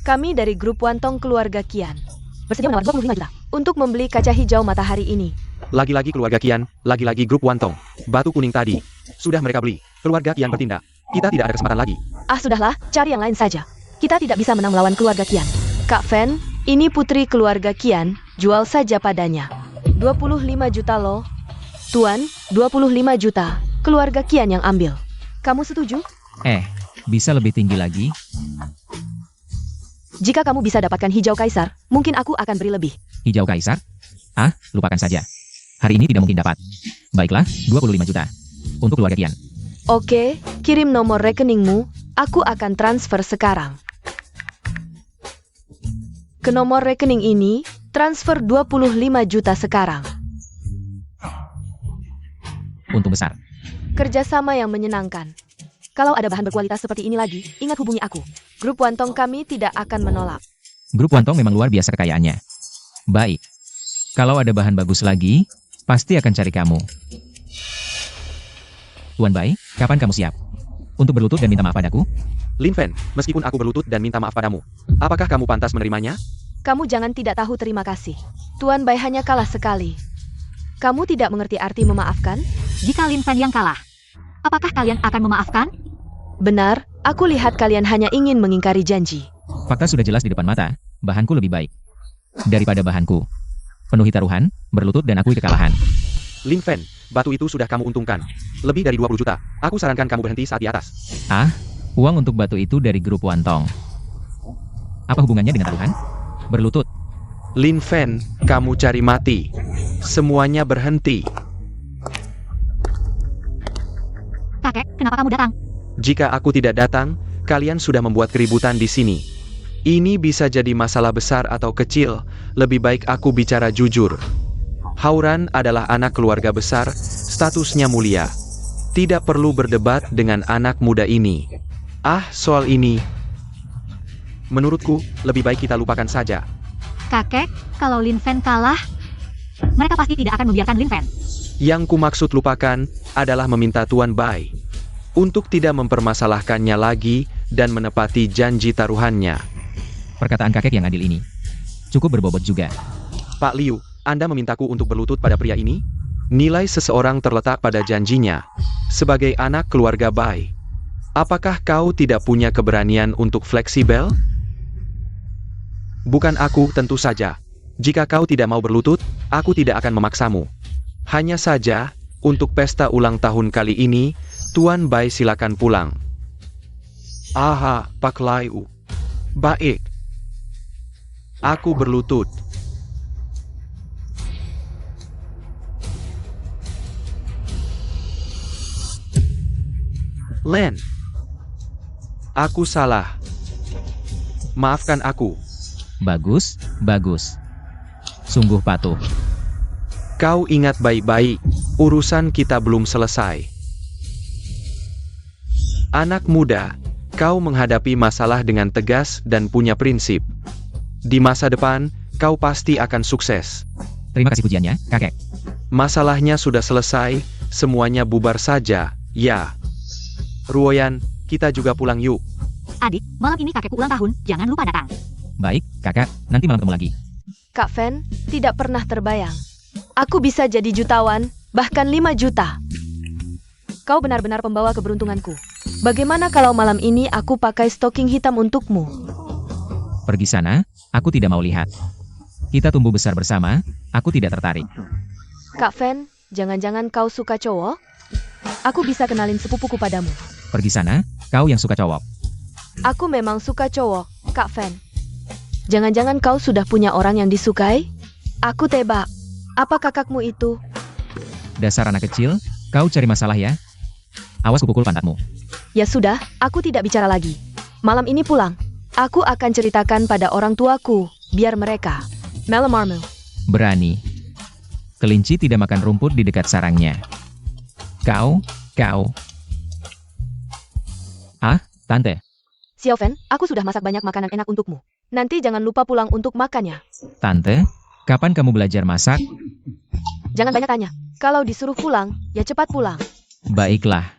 Kami dari grup Wantong keluarga Kian. Bersedia menawar 25 juta untuk membeli kaca hijau matahari ini. Lagi-lagi keluarga Kian, lagi-lagi grup Wantong. Batu kuning tadi. Sudah mereka beli. Keluarga Kian bertindak. Kita tidak ada kesempatan lagi. Ah sudahlah, cari yang lain saja. Kita tidak bisa menang melawan keluarga Kian. Kak Fen, ini putri keluarga Kian, jual saja padanya. 25 juta loh. Tuan, 25 juta. Keluarga Kian yang ambil. Kamu setuju? Bisa lebih tinggi lagi? Jika kamu bisa dapatkan hijau kaisar, mungkin aku akan beri lebih. Hijau kaisar? Lupakan saja. Hari ini tidak mungkin dapat. Baiklah, 25 juta. Untuk keluarga Kian. Oke, kirim nomor rekeningmu, aku akan transfer sekarang. Ke nomor rekening ini, transfer 25 juta sekarang. Untung besar. Kerjasama yang menyenangkan. Kalau ada bahan berkualitas seperti ini lagi, ingat hubungi aku. Grup Wantong kami tidak akan menolak. Grup Wantong memang luar biasa kekayaannya. Baik. Kalau ada bahan bagus lagi, pasti akan cari kamu. Tuan Bai, kapan kamu siap? Untuk berlutut dan minta maaf padaku? Lin Fan, meskipun aku berlutut dan minta maaf padamu, apakah kamu pantas menerimanya? Kamu jangan tidak tahu terima kasih. Tuan Bai hanya kalah sekali. Kamu tidak mengerti arti memaafkan? Jika Lin Fan yang kalah, apakah kalian akan memaafkan? Benar, aku lihat kalian hanya ingin mengingkari janji. Fakta sudah jelas di depan mata, bahanku lebih baik daripada bahanku. Penuhi taruhan, berlutut dan akui kekalahan. Lin Fan, batu itu sudah kamu untungkan. Lebih dari 20 juta. Aku sarankan kamu berhenti saat di atas. Uang untuk batu itu dari grup Wantong. Apa hubungannya dengan taruhan? Berlutut. Lin Fan, kamu cari mati. Semuanya berhenti. Kakek, kenapa kamu datang? Jika aku tidak datang, kalian sudah membuat keributan di sini. Ini bisa jadi masalah besar atau kecil. Lebih baik aku bicara jujur. Hauran adalah anak keluarga besar, statusnya mulia. Tidak perlu berdebat dengan anak muda ini. Soal ini, menurutku, lebih baik kita lupakan saja. Kakek, kalau Lin Fan kalah, mereka pasti tidak akan membiarkan Lin Fan. Yang kumaksud lupakan adalah meminta Tuan Bai untuk tidak mempermasalahkannya lagi dan menepati janji taruhannya. Perkataan kakek yang adil ini cukup berbobot juga. Pak Liu, Anda memintaku untuk berlutut pada pria ini? Nilai seseorang terletak pada janjinya. Sebagai anak keluarga Bai, apakah kau tidak punya keberanian untuk fleksibel? Bukan aku, tentu saja. Jika kau tidak mau berlutut, aku tidak akan memaksamu. Hanya saja, untuk pesta ulang tahun kali ini, Tuan Bai silakan pulang. Aha, Pak Liu. Baik. Aku berlutut. Len. Aku salah. Maafkan aku. Bagus, bagus. Sungguh patuh. Kau ingat baik-baik, urusan kita belum selesai. Anak muda, kau menghadapi masalah dengan tegas dan punya prinsip. Di masa depan, kau pasti akan sukses. Terima kasih pujiannya, kakek. Masalahnya sudah selesai, semuanya bubar saja, ya. Ruoyan, kita juga pulang yuk. Adik, malam ini kakekku ulang tahun, jangan lupa datang. Baik, kakak, nanti malam ketemu lagi. Kak Fen, tidak pernah terbayang. Aku bisa jadi jutawan, bahkan 5 juta. Kau benar-benar pembawa keberuntunganku. Bagaimana kalau malam ini aku pakai stocking hitam untukmu? Pergi sana, aku tidak mau lihat. Kita tumbuh besar bersama, aku tidak tertarik. Kak Fen, jangan-jangan kau suka cowok? Aku bisa kenalin sepupuku padamu. Pergi sana, kau yang suka cowok. Aku memang suka cowok, Kak Fen. Jangan-jangan kau sudah punya orang yang disukai? Aku tebak. Apa kakakmu itu? Dasar anak kecil, kau cari masalah ya? Awas kupukul pantatmu. Ya sudah, aku tidak bicara lagi. Malam ini pulang. Aku akan ceritakan pada orang tuaku, biar mereka. Melamarmu. Berani. Kelinci tidak makan rumput di dekat sarangnya. Kau. Ah, tante. Xiaofen, aku sudah masak banyak makanan enak untukmu. Nanti jangan lupa pulang untuk makannya. Tante, kapan kamu belajar masak? Jangan banyak tanya. Kalau disuruh pulang, ya cepat pulang. Baiklah.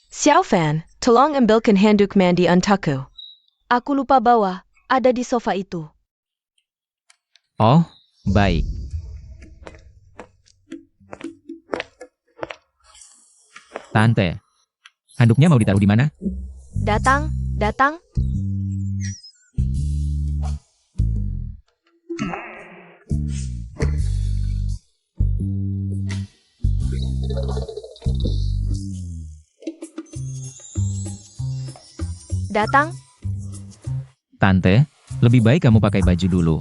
Xiaofen, tolong ambilkan handuk mandi untukku. Aku lupa bawa, ada di sofa itu. Oh, baik. Tante, handuknya mau ditaruh di mana? Datang. Datang. Tante, lebih baik kamu pakai baju dulu.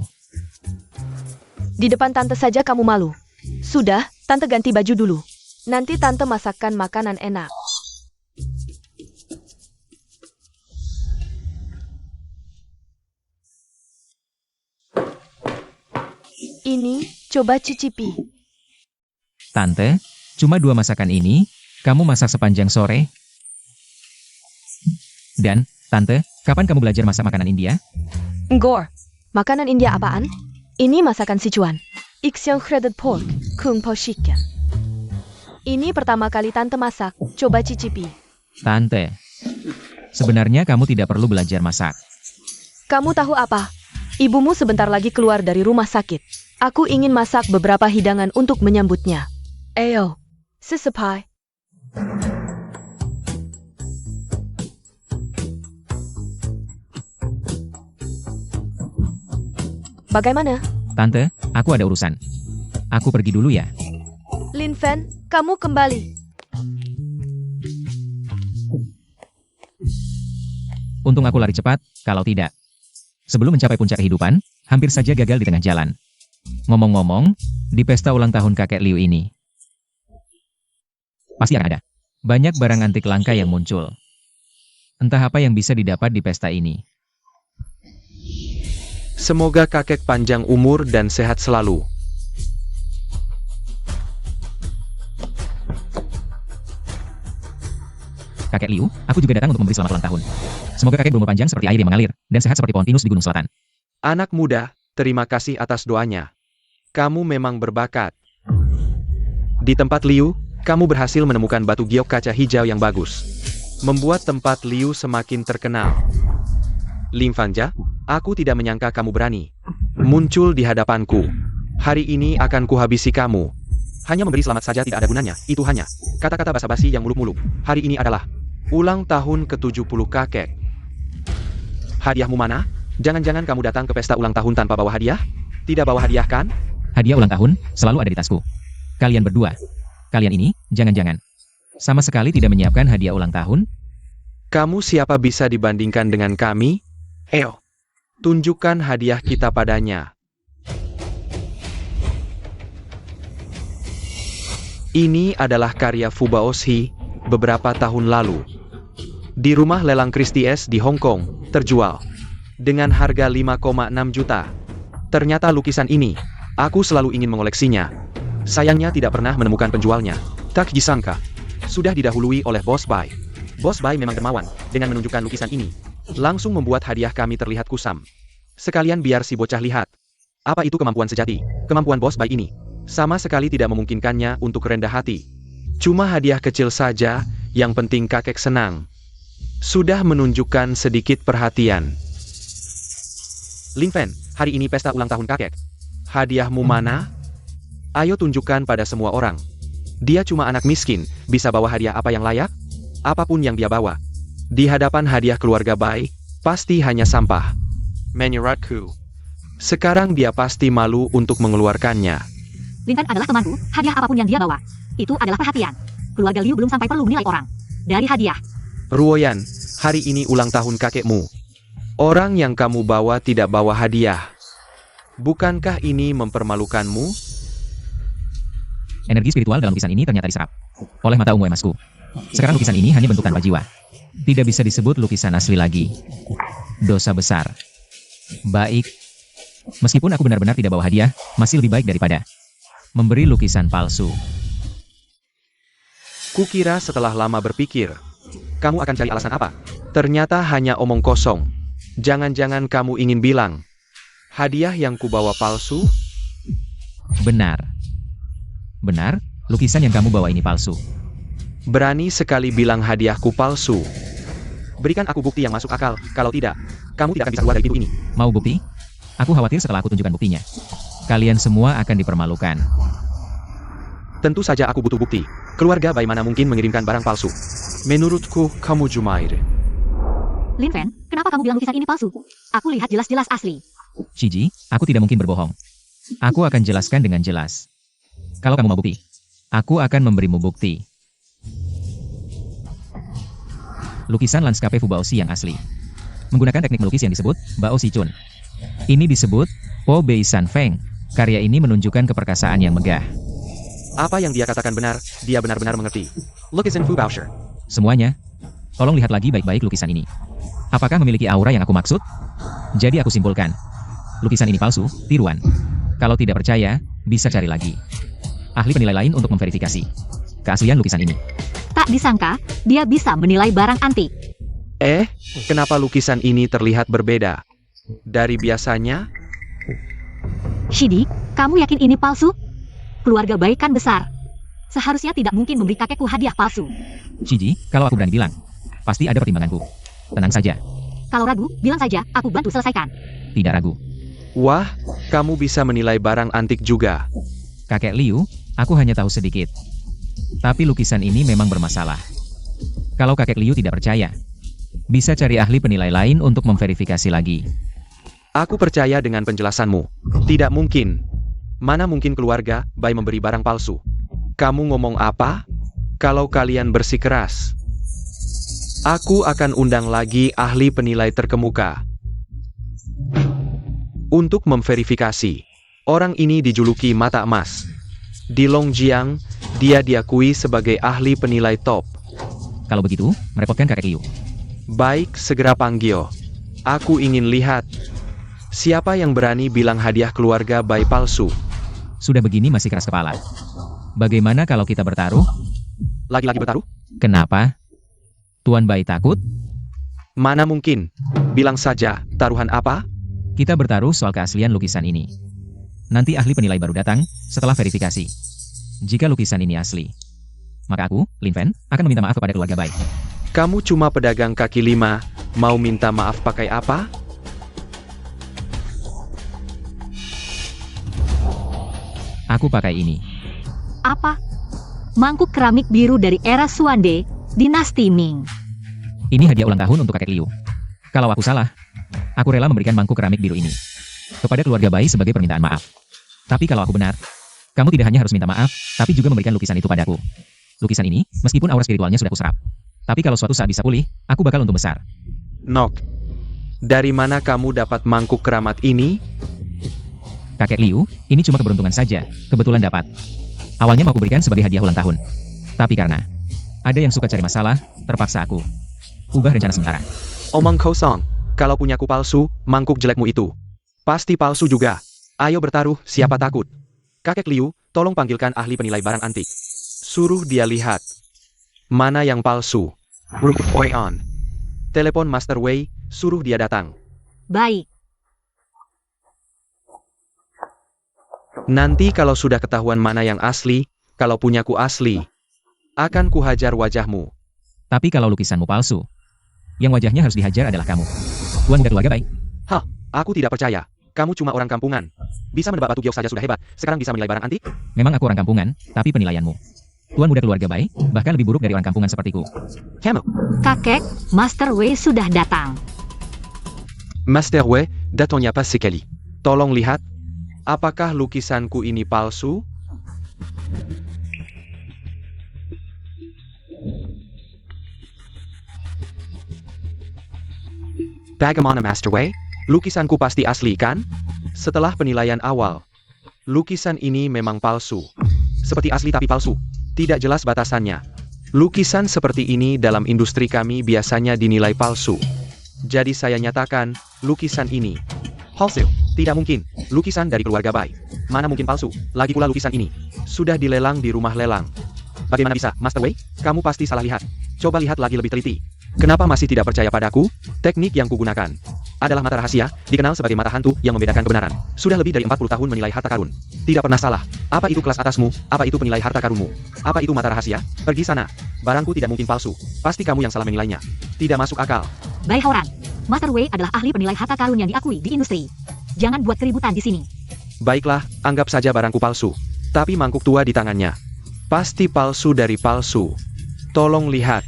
Di depan tante saja kamu malu. Sudah, tante ganti baju dulu. Nanti tante masakkan makanan enak. Ini, coba cicipi. Tante, cuma 2 masakan ini, kamu masak sepanjang sore? Dan, Tante, kapan kamu belajar masak makanan India? Ngor. Makanan India apaan? Ini masakan Sichuan. Ixiang shredded pork, kung pao chicken. Ini pertama kali tante masak, coba cicipi. Tante, sebenarnya kamu tidak perlu belajar masak. Kamu tahu apa? Ibumu sebentar lagi keluar dari rumah sakit. Aku ingin masak beberapa hidangan untuk menyambutnya. Ayo, sesepai. Bagaimana? Tante, aku ada urusan. Aku pergi dulu ya. Lin Fen, kamu kembali. Untung aku lari cepat, kalau tidak. Sebelum mencapai puncak kehidupan, hampir saja gagal di tengah jalan. Ngomong-ngomong, di pesta ulang tahun kakek Liu ini, pasti akan ada banyak barang antik langka yang muncul. Entah apa yang bisa didapat di pesta ini. Semoga kakek panjang umur dan sehat selalu. Kakek Liu, aku juga datang untuk memberi selamat ulang tahun. Semoga kakek berumur panjang seperti air yang mengalir, dan sehat seperti pohon pinus di Gunung Selatan. Anak muda, terima kasih atas doanya. Kamu memang berbakat. Di tempat Liu, kamu berhasil menemukan batu giok kaca hijau yang bagus. membuat tempat Liu semakin terkenal. Ling Fangja, aku tidak menyangka kamu berani muncul di hadapanku. Hari ini akan kuhabisi kamu. Hanya memberi selamat saja tidak ada gunanya, itu hanya kata-kata basa-basi yang muluk-muluk. Hari ini adalah ulang tahun ke-70 kakek. Hadiahmu mana? Jangan-jangan kamu datang ke pesta ulang tahun tanpa bawa hadiah? Tidak bawa hadiah kan? Hadiah ulang tahun selalu ada di tasku. Kalian berdua. Kalian ini, jangan-jangan sama sekali tidak menyiapkan hadiah ulang tahun? Kamu siapa bisa dibandingkan dengan kami? Eo, tunjukkan hadiah kita padanya. Ini adalah karya Fubaoshi beberapa tahun lalu. Di rumah lelang Christie's di Hong Kong, terjual dengan harga 5,6 juta. Ternyata lukisan ini, aku selalu ingin mengoleksinya. Sayangnya tidak pernah menemukan penjualnya. Tak disangka, sudah didahului oleh Boss Bai. Boss Bai memang dermawan dengan menunjukkan lukisan ini. Langsung membuat hadiah kami terlihat kusam. Sekalian biar si bocah lihat. Apa itu kemampuan sejati? Kemampuan Boss Bai ini sama sekali tidak memungkinkannya untuk rendah hati. Cuma hadiah kecil saja, yang penting kakek senang. Sudah menunjukkan sedikit perhatian. Ling Fan, hari ini pesta ulang tahun kakek. Hadiahmu mana? Ayo tunjukkan pada semua orang. Dia cuma anak miskin, bisa bawa hadiah apa yang layak? Apapun yang dia bawa. Di hadapan hadiah keluarga Bai, pasti hanya sampah. Menurutku, sekarang dia pasti malu untuk mengeluarkannya. Lin Fan adalah temanku, hadiah apapun yang dia bawa. Itu adalah perhatian. Keluarga Liu belum sampai perlu menilai orang dari hadiah. Ruoyan, hari ini ulang tahun kakekmu. Orang yang kamu bawa tidak bawa hadiah. Bukankah ini mempermalukanmu? Energi spiritual dalam lukisan ini ternyata diserap oleh mata ungu emasku. Sekarang lukisan ini hanya bentuk tanpa jiwa. Tidak bisa disebut lukisan asli lagi. Dosa besar. Baik. Meskipun aku benar-benar tidak bawa hadiah, masih lebih baik daripada memberi lukisan palsu. Kukira setelah lama berpikir, kamu akan cari alasan apa? Ternyata hanya omong kosong. Jangan-jangan kamu ingin bilang, hadiah yang kubawa palsu? Benar. Benar, lukisan yang kamu bawa ini palsu. Berani sekali bilang hadiahku palsu. Berikan aku bukti yang masuk akal, kalau tidak, kamu tidak akan bisa keluar dari pintu ini. Mau bukti? Aku khawatir setelah aku tunjukkan buktinya, kalian semua akan dipermalukan. Tentu saja aku butuh bukti. Keluarga Bai mana mungkin mengirimkan barang palsu? Menurutku, kamu Jumair. Lin Fan, kenapa kamu bilang lukisan ini palsu? Aku lihat jelas-jelas asli. Shiji, aku tidak mungkin berbohong. Aku akan jelaskan dengan jelas. Kalau kamu mau bukti, aku akan memberimu bukti. Lukisan lanskape Fubaoshi yang asli menggunakan teknik melukis yang disebut Bao Si Chun. Ini disebut Po Bei San Feng. Karya ini menunjukkan keperkasaan yang megah. Apa yang dia katakan benar, dia benar-benar mengerti. Lukisan Fubaoshi. Semuanya, tolong lihat lagi baik-baik lukisan ini. Apakah memiliki aura yang aku maksud? Jadi aku simpulkan, lukisan ini palsu, tiruan. Kalau tidak percaya, bisa cari lagi ahli penilai lain untuk memverifikasi keaslian lukisan ini. Tak disangka, dia bisa menilai barang antik. Kenapa lukisan ini terlihat berbeda dari biasanya? Shidi, kamu yakin ini palsu? Keluarga Bai kan besar. Seharusnya tidak mungkin memberi kakekku hadiah palsu. Shiji, kalau aku berani bilang, pasti ada pertimbanganku. Tenang saja. Kalau ragu, bilang saja, aku bantu selesaikan. Tidak ragu. Wah, kamu bisa menilai barang antik juga. Kakek Liu, aku hanya tahu sedikit. Tapi lukisan ini memang bermasalah. Kalau kakek Liu tidak percaya, bisa cari ahli penilai lain untuk memverifikasi lagi. Aku percaya dengan penjelasanmu. Tidak mungkin. Mana mungkin keluarga Bai memberi barang palsu? Kamu ngomong apa? Kalau kalian bersikeras, aku akan undang lagi ahli penilai terkemuka untuk memverifikasi. Orang ini dijuluki mata emas. Di Longjiang, dia diakui sebagai ahli penilai top. Kalau begitu, merepotkan kakek Liu. Baik, segera panggil. Aku ingin lihat siapa yang berani bilang hadiah keluarga Bai palsu. Sudah begini masih keras kepala. Bagaimana kalau kita bertaruh? Lagi-lagi bertaruh? Kenapa? Tuan Bai takut? Mana mungkin. Bilang saja, taruhan apa? Kita bertaruh soal keaslian lukisan ini. Nanti ahli penilai baru datang setelah verifikasi. Jika lukisan ini asli, maka aku, Lin Fan, akan meminta maaf kepada keluarga Bai. Kamu cuma pedagang kaki lima, mau minta maaf pakai apa? Aku pakai ini. Apa? Mangkuk keramik biru dari era Xuande, dinasti Ming. Ini hadiah ulang tahun untuk kakek Liu. Kalau aku salah, aku rela memberikan mangkuk keramik biru ini kepada keluarga Bai sebagai permintaan maaf. Tapi kalau aku benar, kamu tidak hanya harus minta maaf, tapi juga memberikan lukisan itu padaku. Lukisan ini, meskipun aura spiritualnya sudah kuserap, tapi kalau suatu saat bisa pulih, aku bakal untung besar. Nok, dari mana kamu dapat mangkuk keramat ini? Kakek Liu, ini cuma keberuntungan saja, kebetulan dapat. Awalnya mau kuberikan sebagai hadiah ulang tahun. Tapi karena ada yang suka cari masalah, terpaksa aku ubah rencana sementara. Omong kosong, kalau punyaku palsu, mangkuk jelekmu itu pasti palsu juga. Ayo bertaruh, siapa takut? Kakek Liu, tolong panggilkan ahli penilai barang antik. Suruh dia lihat mana yang palsu. Wei on. Telepon Master Wei, suruh dia datang. Baik. Nanti kalau sudah ketahuan mana yang asli, kalau punyaku asli, akan kuhajar wajahmu. Tapi kalau lukisanmu palsu, yang wajahnya harus dihajar adalah kamu. Tuan muda keluarga Bai. Hah, aku tidak percaya. Kamu cuma orang kampungan. Bisa menebak batu giok saja sudah hebat, sekarang bisa menilai barang antik? Memang aku orang kampungan, tapi penilaianmu. Tuan muda keluarga Bai, bahkan lebih buruk dari orang kampungan sepertiku. Kamu, Kakek, Master Wei sudah datang. Master Wei, datangnya pas sekali. Tolong lihat, apakah lukisanku ini palsu? Bagaimana Master Wei? Lukisanku pasti asli kan? Setelah penilaian awal, lukisan ini memang palsu. Seperti asli tapi palsu. Tidak jelas batasannya. Lukisan seperti ini dalam industri kami biasanya dinilai palsu. Jadi saya nyatakan, lukisan ini palsu. Tidak mungkin. Lukisan dari keluarga Bai. Mana mungkin palsu? Lagi pula lukisan ini sudah dilelang di rumah lelang. Bagaimana bisa, Master Wei? Kamu pasti salah lihat. Coba lihat lagi lebih teliti. Kenapa masih tidak percaya padaku? Teknik yang kugunakan adalah mata rahasia, dikenal sebagai mata hantu yang membedakan kebenaran. Sudah lebih dari 40 tahun menilai harta karun. Tidak pernah salah. Apa itu kelas atasmu? Apa itu penilai harta karunmu? Apa itu mata rahasia? Pergi sana. Barangku tidak mungkin palsu. Pasti kamu yang salah menilainya. Tidak masuk akal. Bai Haoran, Master Wei adalah ahli penilai harta karun yang diakui di industri. Jangan buat keributan di sini. Baiklah, anggap saja barangku palsu. Tapi mangkuk tua di tangannya pasti palsu dari palsu. Tolong lihat.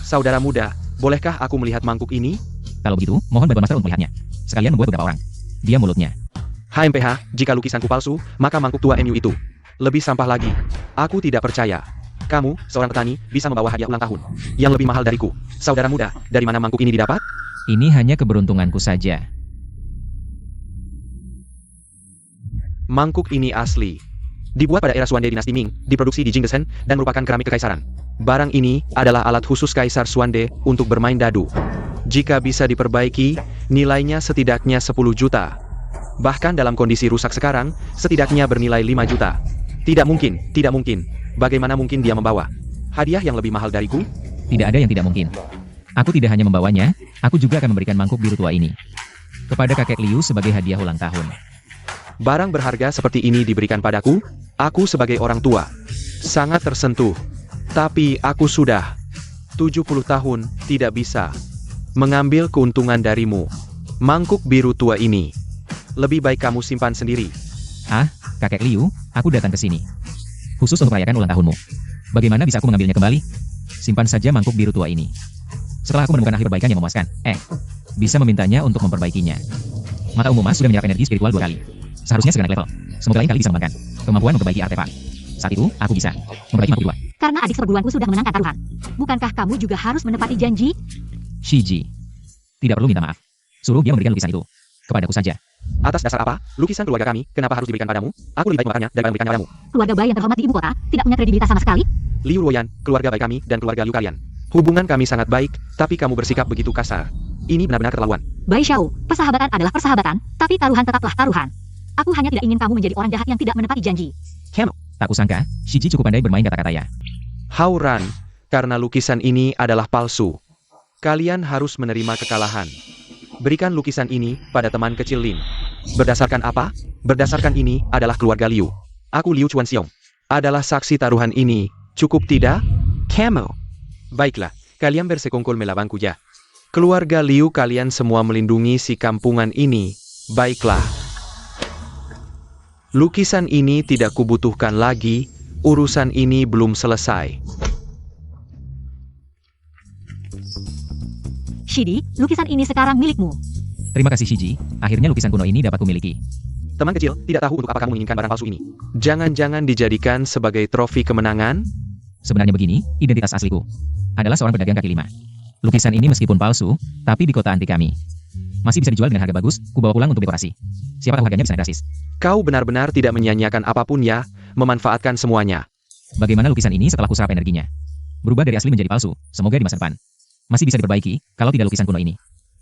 Saudara muda, bolehkah aku melihat mangkuk ini? Kalau begitu, mohon bantuan Master untuk melihatnya. Sekalian membuat beberapa orang diam mulutnya. HMPH, jika lukisanku palsu, maka mangkuk tua MU itu lebih sampah lagi. Aku tidak percaya. Kamu, seorang petani, bisa membawa hadiah ulang tahun yang lebih mahal dariku. Saudara muda, dari mana mangkuk ini didapat? Ini hanya keberuntunganku saja. Mangkuk ini asli. Dibuat pada era Xuande dinasti Ming, diproduksi di Jingdesen, dan merupakan keramik kekaisaran. Barang ini adalah alat khusus Kaisar Xuande untuk bermain dadu. Jika bisa diperbaiki, nilainya setidaknya 10 juta. Bahkan dalam kondisi rusak sekarang, setidaknya bernilai 5 juta. Tidak mungkin, tidak mungkin. Bagaimana mungkin dia membawa hadiah yang lebih mahal dariku? Tidak ada yang tidak mungkin. Aku tidak hanya membawanya, aku juga akan memberikan mangkuk biru tua ini kepada kakek Liu sebagai hadiah ulang tahun. Barang berharga seperti ini diberikan padaku? Aku sebagai orang tua sangat tersentuh. Tapi aku sudah 70 tahun tidak bisa mengambil keuntungan darimu. Mangkuk biru tua ini lebih baik kamu simpan sendiri. Ah, kakek Liu, aku datang ke sini khusus untuk merayakan ulang tahunmu. Bagaimana bisa aku mengambilnya kembali? Simpan saja mangkuk biru tua ini. Setelah aku menemukan ahli perbaikan yang memuaskan, bisa memintanya untuk memperbaikinya. Mata ungu emas sudah menyerap energi spiritual 2 kali. Seharusnya segera naik level. Semoga lain kali bisa mengembangkan kemampuan memperbaiki artefak. Saat itu, aku bisa memperbaiki mangkuk dua. Karena adik seperguruanku sudah memenangkan taruhan. Bukankah kamu juga harus menepati janji? Shiji, tidak perlu minta maaf. Suruh dia memberikan lukisan itu kepadaku saja. Atas dasar apa? Lukisan keluarga kami, kenapa harus diberikan padamu? Aku lebih baik memakannya daripada memberikannya padamu. Keluarga Bai yang terhormat di ibu kota tidak punya kredibilitas sama sekali. Liu Luoyan, keluarga baik kami, dan keluarga Liu kalian. Hubungan kami sangat baik, tapi kamu bersikap begitu kasar. Ini benar-benar keterlaluan. Bai Xiao, persahabatan adalah persahabatan, tapi taruhan tetaplah taruhan. Aku hanya tidak ingin kamu menjadi orang jahat yang tidak menepati janji. Kamu, Tak kusangka, Shiji cukup pandai bermain kata-kata ya. Hauran, karena lukisan ini adalah palsu. Kalian harus menerima kekalahan. Berikan lukisan ini pada teman kecil Lin. Berdasarkan apa? Berdasarkan ini adalah keluarga Liu. Aku Liu Chuanxiong. Adalah saksi taruhan ini. Cukup tidak? Kamu. Baiklah, kalian bersekongkol melawanku ya. Keluarga Liu, kalian semua melindungi si kampungan ini. Baiklah. Lukisan ini tidak kubutuhkan lagi, urusan ini belum selesai. Shidi, lukisan ini sekarang milikmu. Terima kasih Shiji, akhirnya lukisan kuno ini dapat kumiliki. Teman kecil, tidak tahu untuk apa kamu menginginkan barang palsu ini. Jangan-jangan dijadikan sebagai trofi kemenangan? Sebenarnya begini, identitas asliku adalah seorang pedagang kaki lima. Lukisan ini meskipun palsu, tapi di kota antik kami masih bisa dijual dengan harga bagus, kubawa pulang untuk dekorasi. Siapa tahu harganya bisa naik drastis. Kau benar-benar tidak menyia-nyiakan apapun ya, memanfaatkan semuanya. Bagaimana lukisan ini setelah kuserap energinya? Berubah dari asli menjadi palsu, semoga di masa depan masih bisa diperbaiki, kalau tidak lukisan kuno ini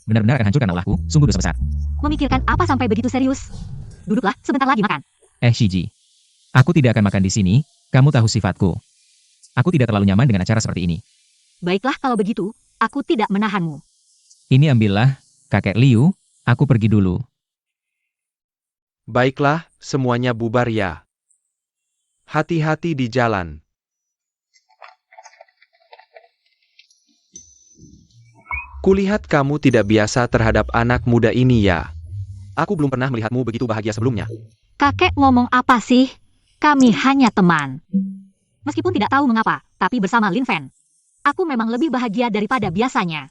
benar-benar akan hancur karena ulahku, sungguh dosa besar. Memikirkan apa sampai begitu serius? Duduklah, sebentar lagi makan. Shiji, aku tidak akan makan di sini, kamu tahu sifatku. Aku tidak terlalu nyaman dengan acara seperti ini. Baiklah kalau begitu, aku tidak menahanmu. Ini ambillah, kakek Liu, aku pergi dulu. Baiklah, semuanya bubar ya. Hati-hati di jalan. Kulihat kamu tidak biasa terhadap anak muda ini ya. Aku belum pernah melihatmu begitu bahagia sebelumnya. Kakek ngomong apa sih? Kami hanya teman. Meskipun tidak tahu mengapa, tapi bersama Lin Fen, aku memang lebih bahagia daripada biasanya.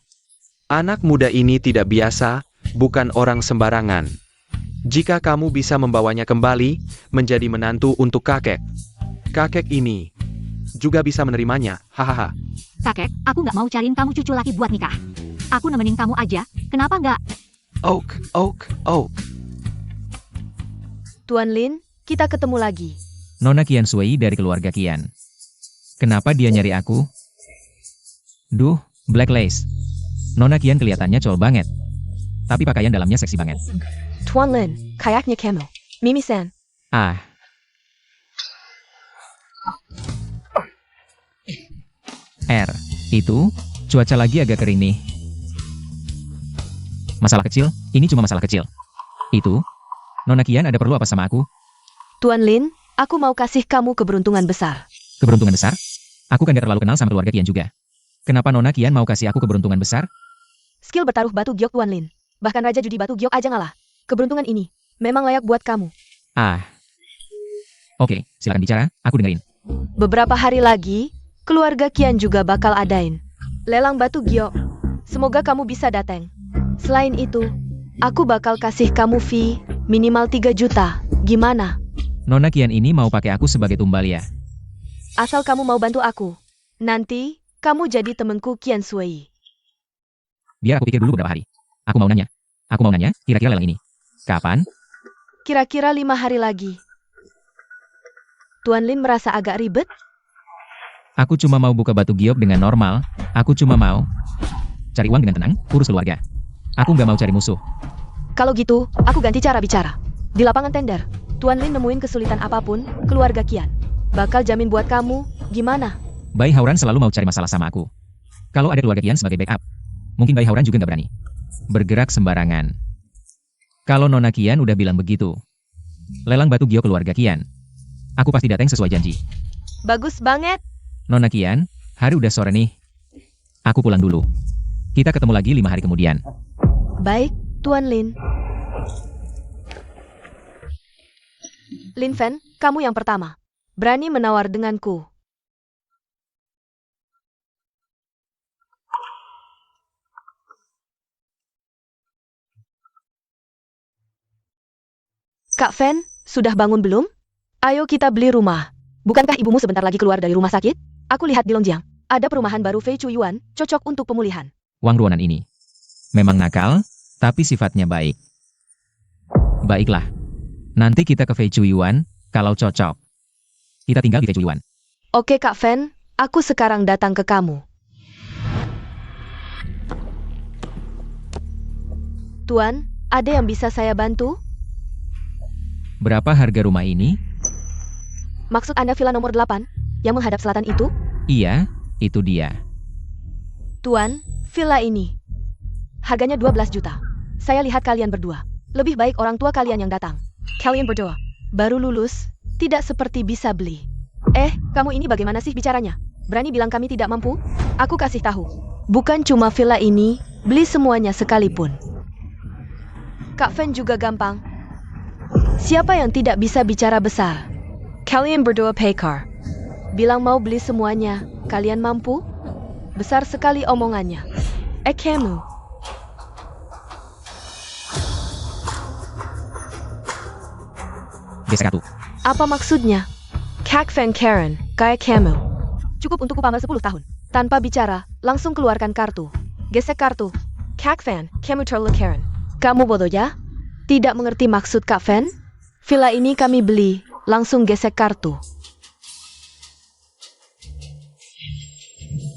Anak muda ini tidak biasa, bukan orang sembarangan. Jika kamu bisa membawanya kembali, menjadi menantu untuk kakek. Kakek ini juga bisa menerimanya, hahaha. Kakek, aku nggak mau cariin kamu cucu laki buat nikah. Aku nemenin kamu aja, kenapa nggak? Oak. Tuan Lin, kita ketemu lagi. Nona Qian Sui dari keluarga Qian. Kenapa dia nyari aku? Duh, Black Lace. Nona Qian kelihatannya col banget. Tapi pakaian dalamnya seksi banget. Tuan Lin, kayaknya kamu. Mimi-san. Ah. Itu, cuaca lagi agak kering nih. Masalah kecil, ini cuma masalah kecil. Itu, Nona Qian ada perlu apa sama aku? Tuan Lin, aku mau kasih kamu keberuntungan besar. Keberuntungan besar? Aku kan gak terlalu kenal sama keluarga Qian juga. Kenapa Nona Qian mau kasih aku keberuntungan besar? Skill bertaruh batu giok Tuan Lin. Bahkan Raja Judi Batu Giok aja ngalah. Keberuntungan ini memang layak buat kamu. Oke, silakan bicara, aku dengerin. Beberapa hari lagi, keluarga Qian juga bakal adain lelang batu giok. Semoga kamu bisa datang. Selain itu, aku bakal kasih kamu fee minimal 3 juta. Gimana? Nona Qian ini mau pakai aku sebagai tumbal ya? Asal kamu mau bantu aku. Nanti, kamu jadi temenku Qian Sui. Biar aku pikir dulu beberapa hari. Aku mau nanya, kira-kira lelang ini kapan? Kira-kira 5 hari lagi. Tuan Lin merasa agak ribet? Aku cuma mau buka batu giok dengan normal. Aku cuma mau cari uang dengan tenang, urus keluarga. Aku nggak mau cari musuh. Kalau gitu, aku ganti cara bicara. Di lapangan tender, Tuan Lin nemuin kesulitan apapun, keluarga Qian bakal jamin buat kamu, gimana? Bai Hauran selalu mau cari masalah sama aku. Kalau ada keluarga Qian sebagai backup, mungkin Bai Hauran juga nggak berani bergerak sembarangan. Kalau Nona Qian udah bilang begitu, lelang batu giok keluarga Qian, aku pasti datang sesuai janji. Bagus banget. Nona Qian, hari udah sore nih. Aku pulang dulu. Kita ketemu lagi 5 hari kemudian. Baik, Tuan Lin. Lin Fen, kamu yang pertama. Berani menawar denganku. Kak Fen, sudah bangun belum? Ayo kita beli rumah. Bukankah ibumu sebentar lagi keluar dari rumah sakit? Aku lihat di Longjiang, ada perumahan baru Fei Chuyuan, cocok untuk pemulihan. Wang Ruonan ini memang nakal, tapi sifatnya baik. Baiklah. Nanti kita ke Fei Chuyuan, kalau cocok. Kita tinggal di Fei Chuyuan. Oke Kak Fen, aku sekarang datang ke kamu. Tuan, ada yang bisa saya bantu? Berapa harga rumah ini? Maksud Anda villa nomor 8, yang menghadap selatan itu? Iya, itu dia. Tuan, villa ini. Harganya 12 juta. Saya lihat kalian berdua. Lebih baik orang tua kalian yang datang. Kalian berdua baru lulus, tidak seperti bisa beli. Kamu ini bagaimana sih bicaranya? Berani bilang kami tidak mampu? Aku kasih tahu. Bukan cuma villa ini, beli semuanya sekalipun. Kak Fen juga gampang. Siapa yang tidak bisa bicara besar? Kalian berdua pekar. Bilang mau beli semuanya, kalian mampu? Besar sekali omongannya. Kamu. Gesek kartu. Apa maksudnya? Kak Fen Karen, kayak kamu. Cukup untuk pamer 10 tahun. Tanpa bicara, langsung keluarkan kartu. Gesek kartu. Kak Fen, kamu terlalu Karen. Kamu bodoh ya? Tidak mengerti maksud Kak Fen? Villa ini kami beli, langsung gesek kartu.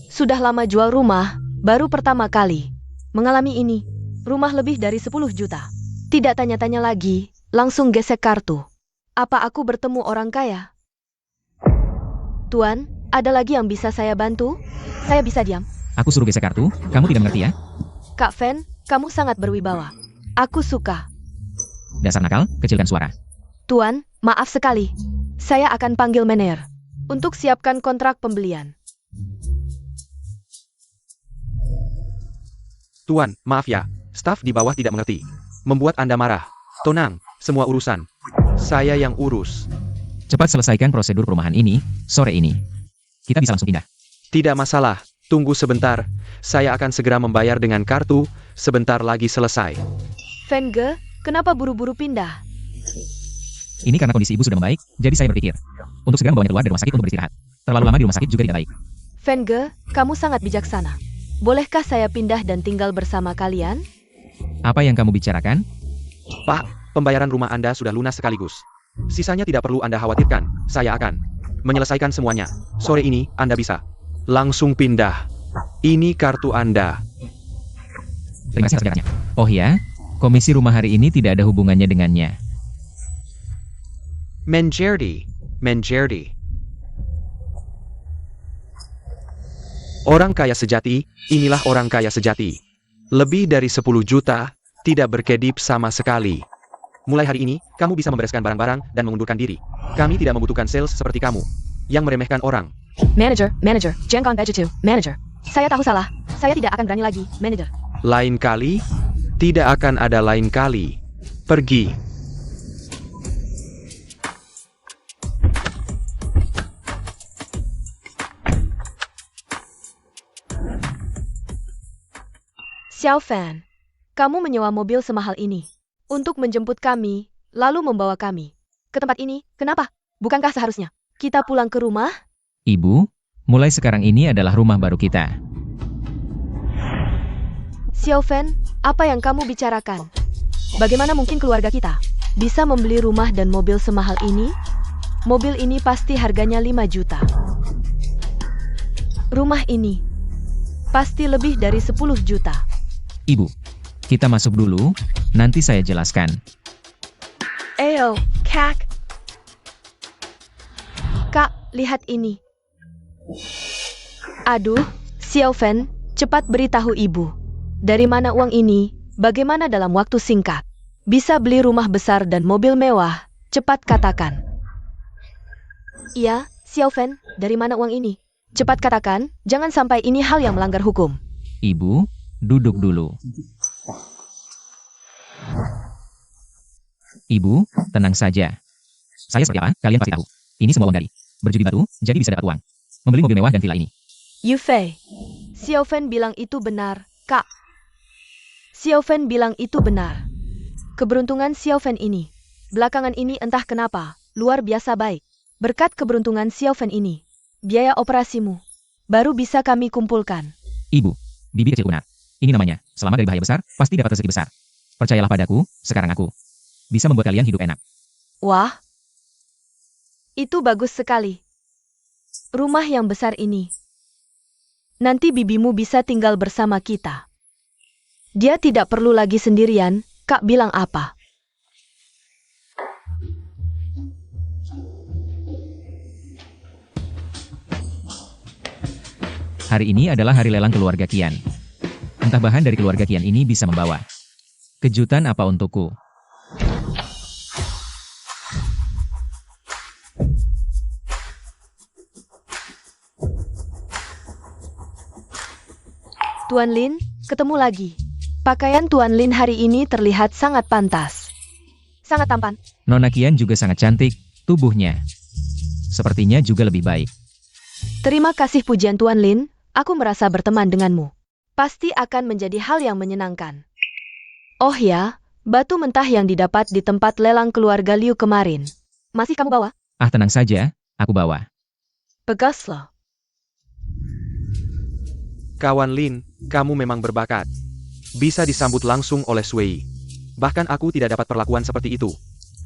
Sudah lama jual rumah, baru pertama kali mengalami ini. Rumah lebih dari 10 juta. Tidak tanya-tanya lagi, langsung gesek kartu. Apa aku bertemu orang kaya? Tuan, ada lagi yang bisa saya bantu? Saya bisa diam. Aku suruh gesek kartu, kamu tidak mengerti ya? Kak Fen, kamu sangat berwibawa. Aku suka. Dasar nakal, kecilkan suara. Tuan, maaf sekali. Saya akan panggil manajer untuk siapkan kontrak pembelian. Tuan, maaf ya, staf di bawah tidak mengerti. Membuat Anda marah. Tenang, semua urusan saya yang urus. Cepat selesaikan prosedur perumahan ini, sore ini. Kita bisa langsung pindah. Tidak masalah, tunggu sebentar. Saya akan segera membayar dengan kartu, sebentar lagi selesai. Fenge, kenapa buru-buru pindah? Ini karena kondisi ibu sudah membaik, jadi saya berpikir untuk segera membawanya keluar dari rumah sakit untuk beristirahat. Terlalu lama di rumah sakit juga tidak baik. Fenge, kamu sangat bijaksana. Bolehkah saya pindah dan tinggal bersama kalian? Apa yang kamu bicarakan? Pak, pembayaran rumah Anda sudah lunas sekaligus. Sisanya tidak perlu Anda khawatirkan, saya akan menyelesaikan semuanya. Sore ini, Anda bisa langsung pindah. Ini kartu Anda. Terima kasih atas jaraknya. Oh ya, komisi rumah hari ini tidak ada hubungannya dengannya. Menjadi. Orang kaya sejati, inilah orang kaya sejati. Lebih dari 10 juta, tidak berkedip sama sekali. Mulai hari ini, kamu bisa membereskan barang-barang dan mengundurkan diri. Kami tidak membutuhkan sales seperti kamu, yang meremehkan orang. Manager, jangan begitu, manager. Saya tahu salah, saya tidak akan berani lagi, manager. Lain kali, tidak akan ada lain kali. Pergi. Xiao Fan, kamu menyewa mobil semahal ini untuk menjemput kami, lalu membawa kami ke tempat ini. Kenapa? Bukankah seharusnya kita pulang ke rumah? Ibu, mulai sekarang ini adalah rumah baru kita. Xiao Fan, apa yang kamu bicarakan? Bagaimana mungkin keluarga kita bisa membeli rumah dan mobil semahal ini? Mobil ini pasti harganya 5 juta. Rumah ini pasti lebih dari 10 juta. Ibu, kita masuk dulu, nanti saya jelaskan. Eyo, Kak. Kak, lihat ini. Aduh, Xiao Fan, cepat beritahu ibu. Dari mana uang ini? Bagaimana dalam waktu singkat bisa beli rumah besar dan mobil mewah? Cepat katakan. Iya, Xiao Fan, dari mana uang ini? Cepat katakan, jangan sampai ini hal yang melanggar hukum. Ibu, duduk dulu. Ibu, tenang saja. Saya seperti apa, kalian pasti tahu. Ini semua uang dari berjudi batu, jadi bisa dapat uang. Membeli mobil mewah dan villa ini. Yufei, Xiao Fan bilang itu benar, Kak. Xiao Fan bilang itu benar. Keberuntungan Xiao Fan ini, belakangan ini entah kenapa, luar biasa baik. Berkat keberuntungan Xiao Fan ini, biaya operasimu baru bisa kami kumpulkan. Ibu, bibi kecil unat. Ini namanya, selama dari bahaya besar, pasti dapat rezeki besar. Percayalah padaku, sekarang aku bisa membuat kalian hidup enak. Wah, itu bagus sekali. Rumah yang besar ini. Nanti bibimu bisa tinggal bersama kita. Dia tidak perlu lagi sendirian, Kak bilang apa? Hari ini adalah hari lelang keluarga Kian. Entah bahan dari keluarga Kian ini bisa membawa kejutan apa untukku. Tuan Lin, ketemu lagi. Pakaian Tuan Lin hari ini terlihat sangat pantas. Sangat tampan. Nona Qian juga sangat cantik, tubuhnya. Sepertinya juga lebih baik. Terima kasih pujian Tuan Lin, aku merasa berteman denganmu. Pasti akan menjadi hal yang menyenangkan. Oh ya, batu mentah yang didapat di tempat lelang keluarga Liu kemarin. Masih kamu bawa? Ah, tenang saja, aku bawa. Baguslah. Kawan Lin, kamu memang berbakat. Bisa disambut langsung oleh Sui. Bahkan aku tidak dapat perlakuan seperti itu.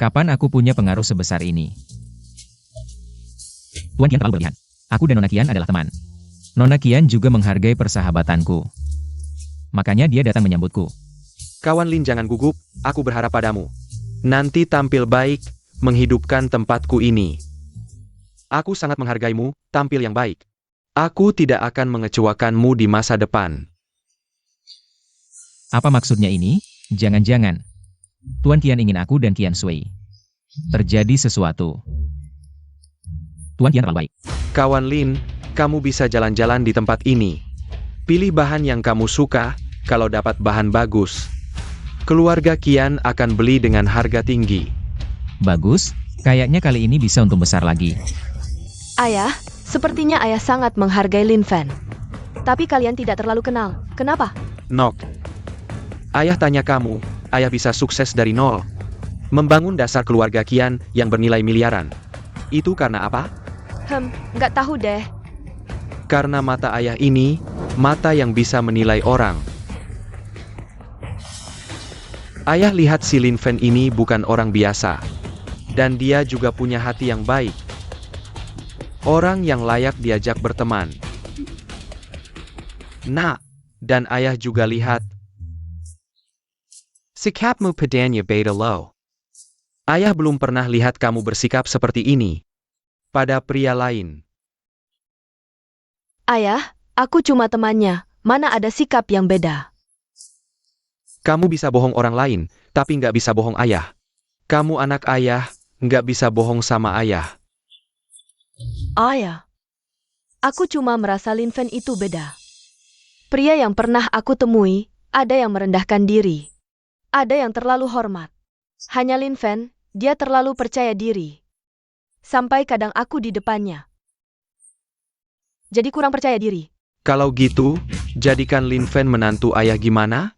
Kapan aku punya pengaruh sebesar ini? Tuan Qian terlalu berlebihan. Aku dan Nona Qian adalah teman. Nona Qian juga menghargai persahabatanku. Makanya dia datang menyambutku. Kawan Lin jangan gugup, aku berharap padamu. Nanti tampil baik, menghidupkan tempatku ini. Aku sangat menghargaimu, tampil yang baik. Aku tidak akan mengecewakanmu di masa depan. Apa maksudnya ini? Jangan-jangan Tuan Qian ingin aku dan Qian Sui terjadi sesuatu. Tuan Qian terlalu baik. Kawan Lin, kamu bisa jalan-jalan di tempat ini. Pilih bahan yang kamu suka, kalau dapat bahan bagus. Keluarga Qian akan beli dengan harga tinggi. Bagus, kayaknya kali ini bisa untung besar lagi. Ayah, sepertinya ayah sangat menghargai Lin Fan. Tapi kalian tidak terlalu kenal. Kenapa? Nok. Ayah tanya kamu, ayah bisa sukses dari nol. Membangun dasar keluarga Qian yang bernilai miliaran. Itu karena apa? Nggak tahu deh. Karena mata ayah ini, mata yang bisa menilai orang. Ayah lihat si Lin Fan ini bukan orang biasa. Dan dia juga punya hati yang baik. Orang yang layak diajak berteman. Nah, dan ayah juga lihat. Sikapmu padanya beda low. Ayah belum pernah lihat kamu bersikap seperti ini. Pada pria lain. Ayah, aku cuma temannya. Mana ada sikap yang beda. Kamu bisa bohong orang lain, tapi nggak bisa bohong ayah. Kamu anak ayah, nggak bisa bohong sama ayah. Ayah, aku cuma merasa Lin Fan itu beda. Pria yang pernah aku temui, ada yang merendahkan diri. Ada yang terlalu hormat. Hanya Lin Fan, dia terlalu percaya diri. Sampai kadang aku di depannya. Jadi kurang percaya diri. Kalau gitu, jadikan Lin Fan menantu ayah gimana?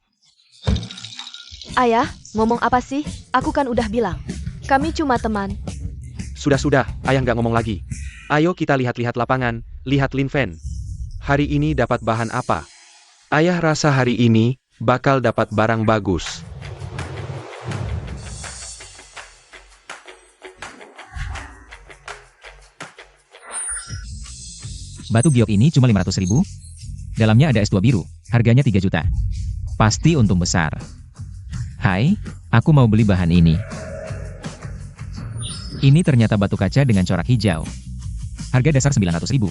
Ayah, ngomong apa sih? Aku kan udah bilang. Kami cuma teman. Sudah, ayah nggak ngomong lagi. Ayo kita lihat-lihat lapangan, lihat Lin Fan. Hari ini dapat bahan apa? Ayah rasa hari ini bakal dapat barang bagus. Batu giok ini cuma 500.000. Dalamnya ada S2 biru, harganya 3 juta. Pasti untung besar. Hai, aku mau beli bahan ini. Ini ternyata batu kaca dengan corak hijau. Harga dasar 900.000.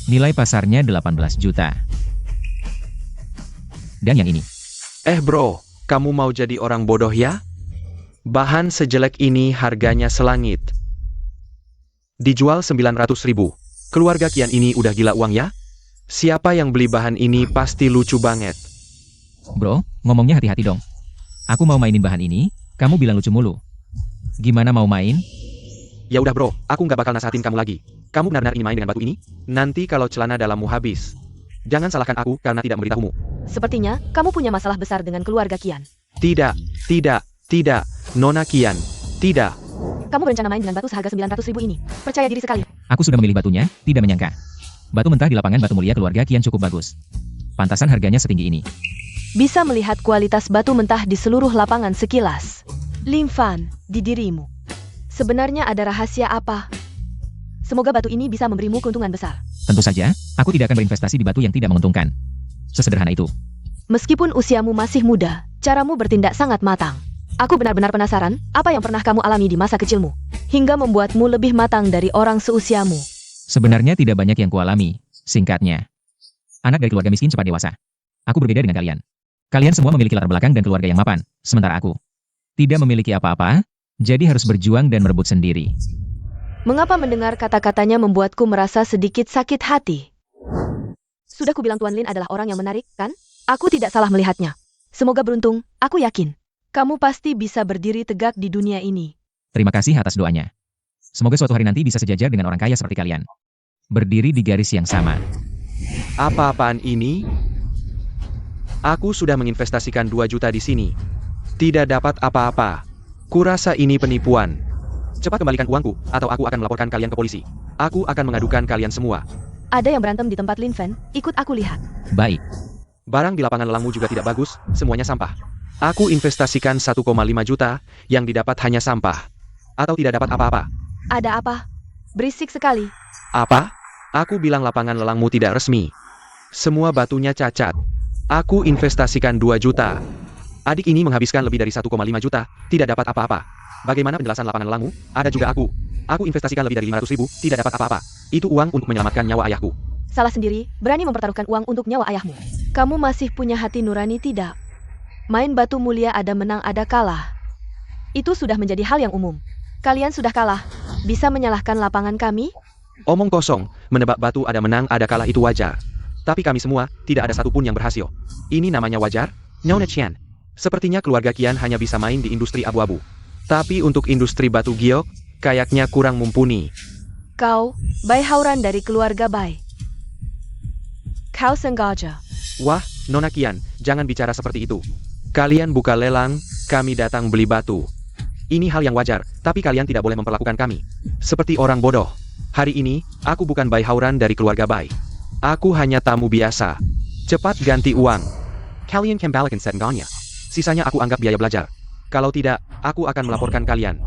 Nilai pasarnya 18 juta. Dan yang ini. Bro, kamu mau jadi orang bodoh ya? Bahan sejelek ini harganya selangit. Dijual 900.000. Keluarga Qian ini udah gila uang ya? Siapa yang beli bahan ini pasti lucu banget. Bro, ngomongnya hati-hati dong. Aku mau mainin bahan ini, kamu bilang lucu mulu. Gimana mau main? Ya udah bro, aku nggak bakal nasihatin kamu lagi. Kamu benar-benar ingin main dengan batu ini? Nanti kalau celana dalammu habis. Jangan salahkan aku karena tidak memberitahumu. Sepertinya, kamu punya masalah besar dengan keluarga Qian. Tidak, Nona Qian, tidak. Kamu berencana main dengan batu seharga 900.000 ini. Percaya diri sekali. Aku sudah memilih batunya, tidak menyangka. Batu mentah di lapangan batu mulia keluarga Qian cukup bagus. Pantasan harganya setinggi ini. Bisa melihat kualitas batu mentah di seluruh lapangan sekilas. Lin Fan, di dirimu. Sebenarnya ada rahasia apa? Semoga batu ini bisa memberimu keuntungan besar. Tentu saja, aku tidak akan berinvestasi di batu yang tidak menguntungkan. Sesederhana itu. Meskipun usiamu masih muda, caramu bertindak sangat matang. Aku benar-benar penasaran, apa yang pernah kamu alami di masa kecilmu, hingga membuatmu lebih matang dari orang seusiamu. Sebenarnya tidak banyak yang kualami, singkatnya. Anak dari keluarga miskin cepat dewasa. Aku berbeda dengan kalian. Kalian semua memiliki latar belakang dan keluarga yang mapan, sementara aku tidak memiliki apa-apa, jadi harus berjuang dan merebut sendiri. Mengapa mendengar kata-katanya membuatku merasa sedikit sakit hati? Sudah kubilang Tuan Lin adalah orang yang menarik, kan? Aku tidak salah melihatnya. Semoga beruntung, aku yakin. Kamu pasti bisa berdiri tegak di dunia ini. Terima kasih atas doanya. Semoga suatu hari nanti bisa sejajar dengan orang kaya seperti kalian. Berdiri di garis yang sama. Apa-apaan ini? Aku sudah menginvestasikan 2 juta di sini. Tidak dapat apa-apa. Kurasa ini penipuan. Cepat kembalikan uangku, atau aku akan melaporkan kalian ke polisi. Aku akan mengadukan kalian semua. Ada yang berantem di tempat Lin Fen, ikut aku lihat. Baik. Barang di lapangan lelangmu juga tidak bagus, semuanya sampah. Aku investasikan 1,5 juta, yang didapat hanya sampah. Atau tidak dapat apa-apa. Ada apa? Berisik sekali. Apa? Aku bilang lapangan lelangmu tidak resmi. Semua batunya cacat. Aku investasikan 2 juta. Adik ini menghabiskan lebih dari 1,5 juta, tidak dapat apa-apa. Bagaimana penjelasan lapangan lelangmu? Ada juga aku. Aku investasikan lebih dari 500 ribu, tidak dapat apa-apa. Itu uang untuk menyelamatkan nyawa ayahku. Salah sendiri, berani mempertaruhkan uang untuk nyawa ayahmu. Kamu masih punya hati nurani tidak? Main batu mulia ada menang ada kalah. Itu sudah menjadi hal yang umum. Kalian sudah kalah. Bisa menyalahkan lapangan kami? Omong kosong, menebak batu ada menang ada kalah itu wajar. Tapi kami semua, tidak ada satupun yang berhasil. Ini namanya wajar? Nona Qian. Sepertinya keluarga Qian hanya bisa main di industri abu-abu. Tapi untuk industri batu giok, kayaknya kurang mumpuni. Kau, Bai Hauran dari keluarga Bai. Kau sengaja. Wah, Nona Qian, jangan bicara seperti itu. Kalian buka lelang, kami datang beli batu. Ini hal yang wajar, tapi kalian tidak boleh memperlakukan kami seperti orang bodoh. Hari ini, aku bukan Bai Hauran dari keluarga Bai. Aku hanya tamu biasa. Cepat ganti uang. Kalian kembalikan setengahnya. Sisanya aku anggap biaya belajar. Kalau tidak, aku akan melaporkan kalian.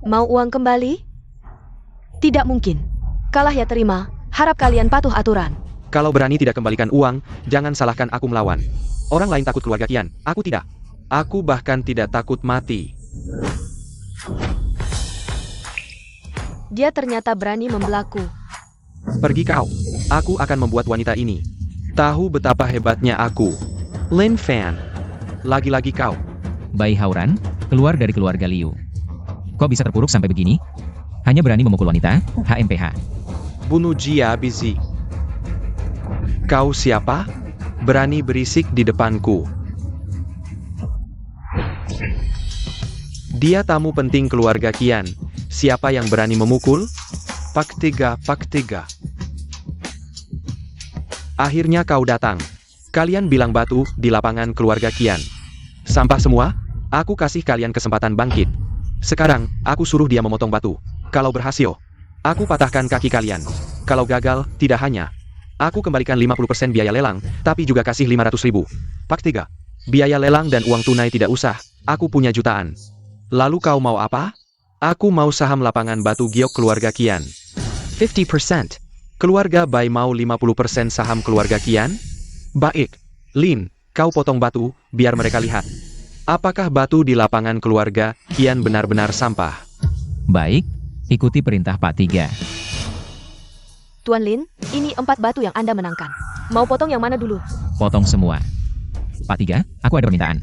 Mau uang kembali? Tidak mungkin. Kalah ya terima, harap kalian patuh aturan. Kalau berani tidak kembalikan uang, jangan salahkan aku melawan. Orang lain takut keluarga Qian, aku tidak. Aku bahkan tidak takut mati. Dia ternyata berani membelaku. Pergi kau. Aku akan membuat wanita ini tahu betapa hebatnya aku. Lin Fan. Lagi-lagi kau. Bai Hauran, keluar dari keluarga Liu. Kok bisa terpuruk sampai begini? Hanya berani memukul wanita, HMPH. Bunuh Jia Bizi. Kau siapa? Berani berisik di depanku. Dia tamu penting keluarga Qian. Siapa yang berani memukul? Pak 3, Pak 3. Akhirnya kau datang. Kalian bilang batu di lapangan keluarga Qian. Sampah semua? Aku kasih kalian kesempatan bangkit. Sekarang, aku suruh dia memotong batu. Kalau berhasil, aku patahkan kaki kalian. Kalau gagal, tidak hanya aku kembalikan 50% biaya lelang, tapi juga kasih 500 ribu. Pak 3. Biaya lelang dan uang tunai tidak usah, aku punya jutaan. Lalu kau mau apa? Aku mau saham lapangan batu giok keluarga Qian. 50%. Keluarga Bai mau 50% saham keluarga Qian? Baik. Lin, kau potong batu, biar mereka lihat. Apakah batu di lapangan keluarga Qian benar-benar sampah? Baik, ikuti perintah Pak 3. Tuan Lin, ini 4 batu yang Anda menangkan. Mau potong yang mana dulu? Potong semua. Pak 3, aku ada permintaan.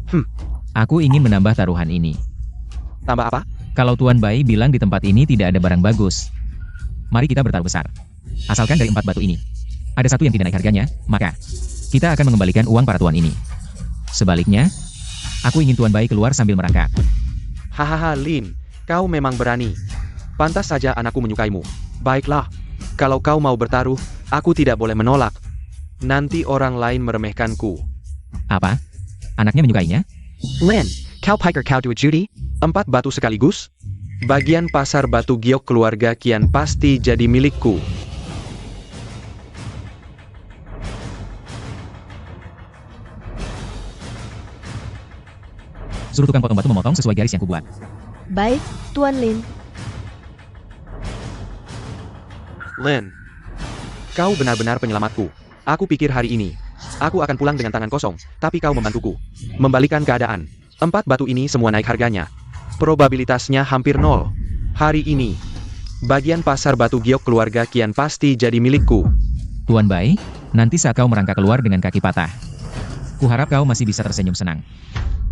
Hmm. Aku ingin menambah taruhan ini. Tambah apa? Kalau Tuan Bai bilang di tempat ini tidak ada barang bagus, mari kita bertaruh besar. Asalkan dari 4 batu ini ada satu yang tidak naik harganya, maka kita akan mengembalikan uang para tuan ini. Sebaliknya, aku ingin Tuan Bai keluar sambil merangkak. Hahaha Lin, kau memang berani. Pantas saja anakku menyukaimu. Baiklah, kalau kau mau bertaruh, aku tidak boleh menolak. Nanti orang lain meremehkanku. Apa? Anaknya menyukainya? Lin, kau pikir kau duit judi? 4 batu sekaligus? Bagian pasar batu giok keluarga Qian pasti jadi milikku. Suruh tukang potong batu memotong sesuai garis yang kubuat. Baik, Tuan Lin. Lin, kau benar-benar penyelamatku. Aku pikir hari ini aku akan pulang dengan tangan kosong, tapi kau membantuku membalikan keadaan. 4 batu ini semua naik harganya. Probabilitasnya hampir 0. Hari ini, bagian pasar batu giok keluarga Qian pasti jadi milikku. Tuan Bai, nanti saat kau merangkak keluar dengan kaki patah, kuharap kau masih bisa tersenyum senang.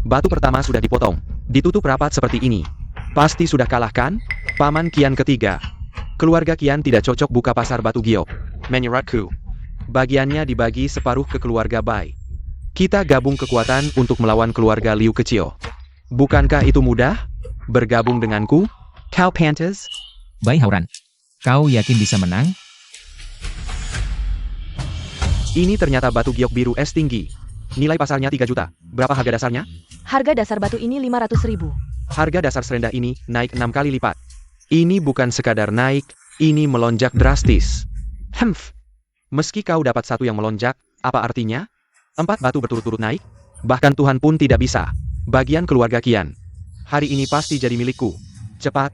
Batu pertama sudah dipotong, ditutup rapat seperti ini. Pasti sudah kalah kan? Paman Qian ketiga. Keluarga Qian tidak cocok buka pasar batu giok. Menurutku, bagiannya dibagi separuh ke keluarga Bai. Kita gabung kekuatan untuk melawan keluarga Liu kecil. Bukankah itu mudah? Bergabung denganku? Kau pantas? Bai Hauran. Kau yakin bisa menang? Ini ternyata batu giok biru es tinggi. Nilai pasarnya 3 juta. Berapa harga dasarnya? Harga dasar batu ini 500.000. Harga dasar serendah ini naik 6 kali lipat. Ini bukan sekadar naik, ini melonjak drastis. Meski kau dapat satu yang melonjak, apa artinya? 4 batu berturut-turut naik? Bahkan Tuhan pun tidak bisa. Bagian keluarga Qian. Hari ini pasti jadi milikku. Cepat.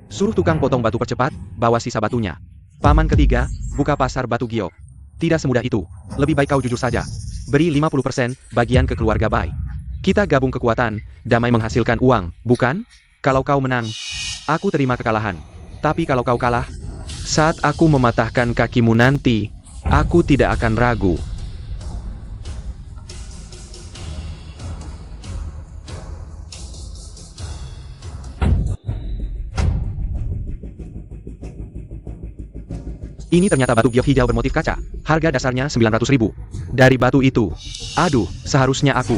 Suruh tukang potong batu percepat, bawa sisa batunya. Paman ketiga, buka pasar batu giok. Tidak semudah itu. Lebih baik kau jujur saja. Beri 50% bagian ke keluarga Bai. Kita gabung kekuatan, damai menghasilkan uang, bukan? Kalau kau menang, aku terima kekalahan. Tapi kalau kau kalah, saat aku mematahkan kakimu nanti, aku tidak akan ragu. Ini ternyata batu giok hijau bermotif kaca. Harga dasarnya 900.000. Dari batu itu. Aduh, seharusnya aku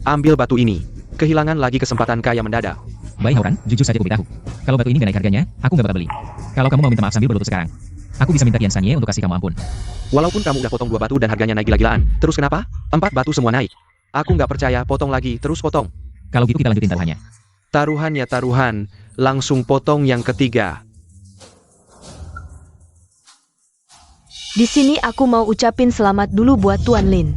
ambil batu ini. Kehilangan lagi kesempatan kaya mendadak. Bai Hauran, jujur saja aku beritahu. Kalau batu ini gak naik harganya, aku gak bakal beli. Kalau kamu mau minta maaf sambil berlutut sekarang, aku bisa minta Qian Sanye untuk kasih kamu ampun. Walaupun kamu udah potong 2 batu dan harganya naik gila-gilaan, terus kenapa? 4 batu semua naik. Aku nggak percaya, potong lagi, terus potong. Kalau gitu kita lanjutin taruhannya. Taruhan ya taruhan, langsung potong yang ketiga. Di sini aku mau ucapin selamat dulu buat Tuan Lin.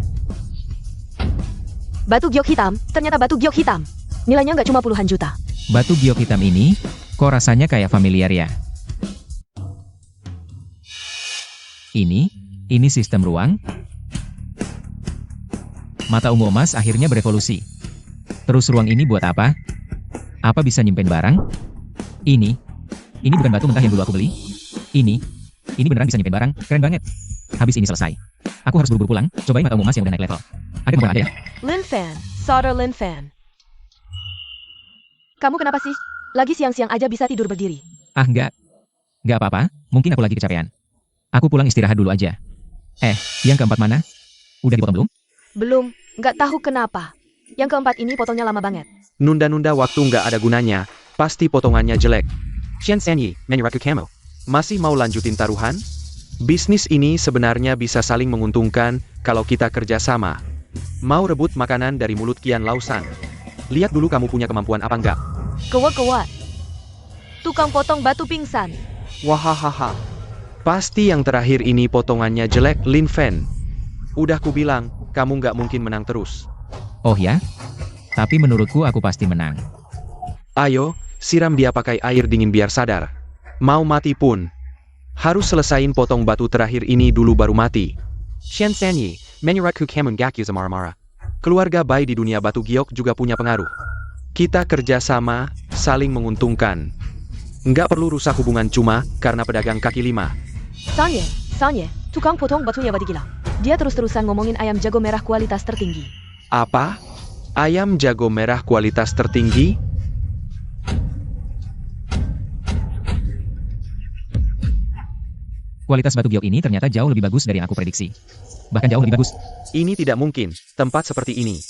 Batu giok hitam, ternyata batu giok hitam. Nilainya nggak cuma puluhan juta. Batu giok hitam ini, kok rasanya kayak familiar ya? Ini sistem ruang. Mata ungu emas akhirnya berevolusi. Terus ruang ini buat apa? Apa bisa nyimpen barang? Ini bukan batu mentah yang dulu aku beli. Ini beneran bisa nyimpen barang, keren banget. Habis ini selesai, aku harus buru-buru pulang, cobain mata ungu emas yang udah naik level. Ada yang ada ya? Lin Fan, Sauter Lin Fan. Kamu kenapa sih? Lagi siang-siang aja bisa tidur berdiri. Ah enggak apa-apa, mungkin aku lagi kecapean. Aku pulang istirahat dulu aja. Yang keempat mana? Udah dipotong belum? Belum, nggak tahu kenapa. Yang keempat ini potongnya lama banget. Nunda-nunda waktu nggak ada gunanya, pasti potongannya jelek. Qian Sanye, Manuraku Camo. Masih mau lanjutin taruhan? Bisnis ini sebenarnya bisa saling menguntungkan kalau kita kerja sama. Mau rebut makanan dari mulut Qian Lausan. Lihat dulu kamu punya kemampuan apa enggak? Kewat. Tukang potong batu pingsan. Wahahaha. Pasti yang terakhir ini potongannya jelek, Lin Fan. Udah kubilang, kamu nggak mungkin menang terus. Oh ya? Tapi menurutku aku pasti menang. Ayo, siram dia pakai air dingin biar sadar. Mau mati pun. Harus selesain potong batu terakhir ini dulu baru mati. Qian Sanye, Manuraku Kamun Gakyu Zamara-mara. Keluarga Bai di dunia batu giok juga punya pengaruh. Kita kerja sama, saling menguntungkan. Nggak perlu rusak hubungan cuma karena pedagang kaki lima. Sanye, tukang potong batunya badi gila. Dia terus-terusan ngomongin ayam jago merah kualitas tertinggi. Apa? Ayam jago merah kualitas tertinggi? Kualitas batu giok ini ternyata jauh lebih bagus dari yang aku prediksi. Bahkan jauh lebih bagus. Ini tidak mungkin, tempat seperti ini.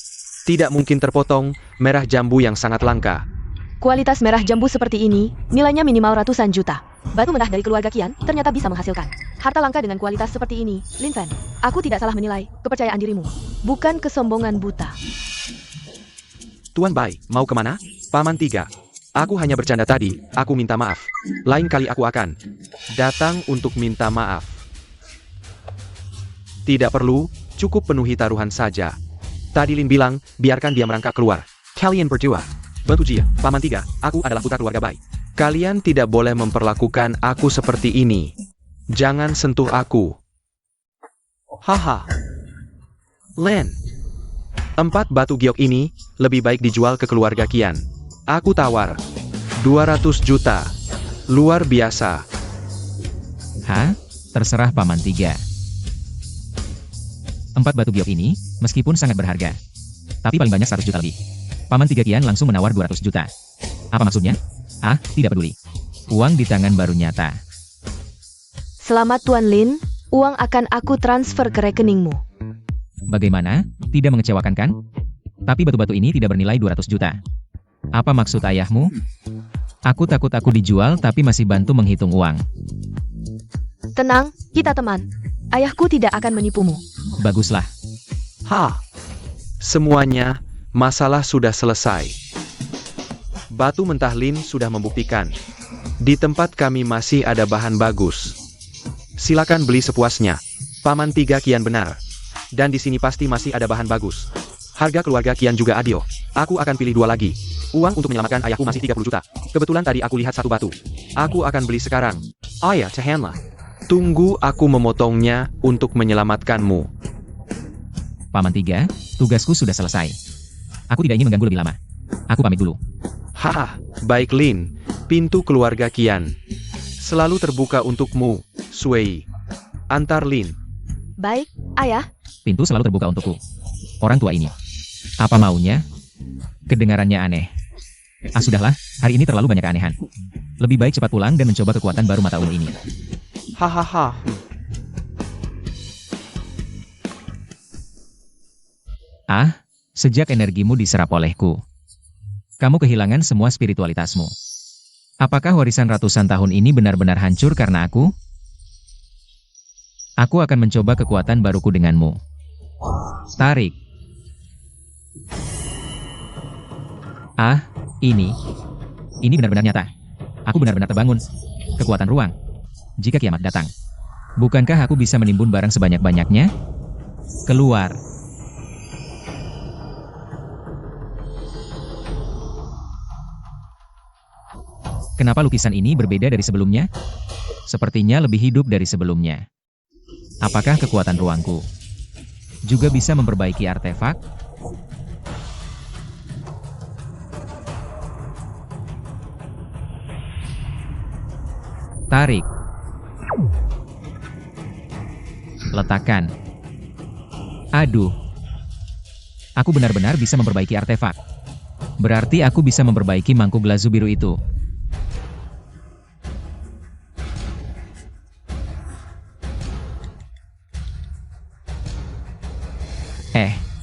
Tidak mungkin terpotong, merah jambu yang sangat langka. Kualitas merah jambu seperti ini, nilainya minimal ratusan juta. Batu merah dari keluarga Qian ternyata bisa menghasilkan harta langka dengan kualitas seperti ini. Lin Fan, aku tidak salah menilai kepercayaan dirimu. Bukan kesombongan buta. Tuan Bai, mau kemana? Paman 3. Aku hanya bercanda tadi, aku minta maaf. Lain kali aku akan datang untuk minta maaf. Tidak perlu, cukup penuhi taruhan saja. Tadi Lin bilang, biarkan dia merangkak keluar. Kalian berdua, bantu Jia, Paman 3, aku adalah putra keluarga Bai. Kalian tidak boleh memperlakukan aku seperti ini. Jangan sentuh aku. Haha. Len. 4 batu giok ini, lebih baik dijual ke keluarga Qian. Aku tawar. 200 juta. Luar biasa. Hah? Terserah Paman 3. 4 batu giok ini, meskipun sangat berharga, tapi paling banyak 100 juta lebih. Paman 3 Qian langsung menawar 200 juta. Apa maksudnya? Ah, tidak peduli. Uang di tangan baru nyata. Selamat Tuan Lin, uang akan aku transfer ke rekeningmu. Bagaimana? Tidak mengecewakan kan? Tapi batu-batu ini tidak bernilai 200 juta. Apa maksud ayahmu? Aku takut aku dijual tapi masih bantu menghitung uang. Tenang, kita teman. Ayahku tidak akan menipumu. Baguslah. Semuanya, masalah sudah selesai. Batu mentah Lin sudah membuktikan. Di tempat kami masih ada bahan bagus. Silakan beli sepuasnya. Paman 3 kian benar. Dan di sini pasti masih ada bahan bagus. Harga keluarga kian juga adil. Aku akan pilih 2 lagi. Uang untuk menyelamatkan ayahku masih 30 juta. Kebetulan tadi aku lihat 1 batu. Aku akan beli sekarang. Ayah, tahanlah. Tunggu aku memotongnya untuk menyelamatkanmu. Paman 3, tugasku sudah selesai. Aku tidak ingin mengganggu lebih lama. Aku pamit dulu. Baik Lin. Pintu keluarga Kian selalu terbuka untukmu, Sui. Antar Lin. Baik, ayah. Pintu selalu terbuka untukku. Orang tua ini. Apa maunya? Kedengarannya aneh. Sudahlah, hari ini terlalu banyak keanehan. Lebih baik cepat pulang dan mencoba kekuatan baru mata ungu ini. Sejak energimu diserap olehku, kamu kehilangan semua spiritualitasmu. Apakah warisan ratusan tahun ini benar-benar hancur karena aku? Aku akan mencoba kekuatan baruku denganmu. Tarik. Ini benar-benar nyata. Aku benar-benar terbangun. Kekuatan ruang. Jika kiamat datang, bukankah aku bisa menimbun barang sebanyak-banyaknya? Keluar. Kenapa lukisan ini berbeda dari sebelumnya? Sepertinya lebih hidup dari sebelumnya. Apakah kekuatan ruangku juga bisa memperbaiki artefak? Tarik. Letakkan. Aduh. Aku benar-benar bisa memperbaiki artefak. Berarti aku bisa memperbaiki mangkuk glazu biru itu.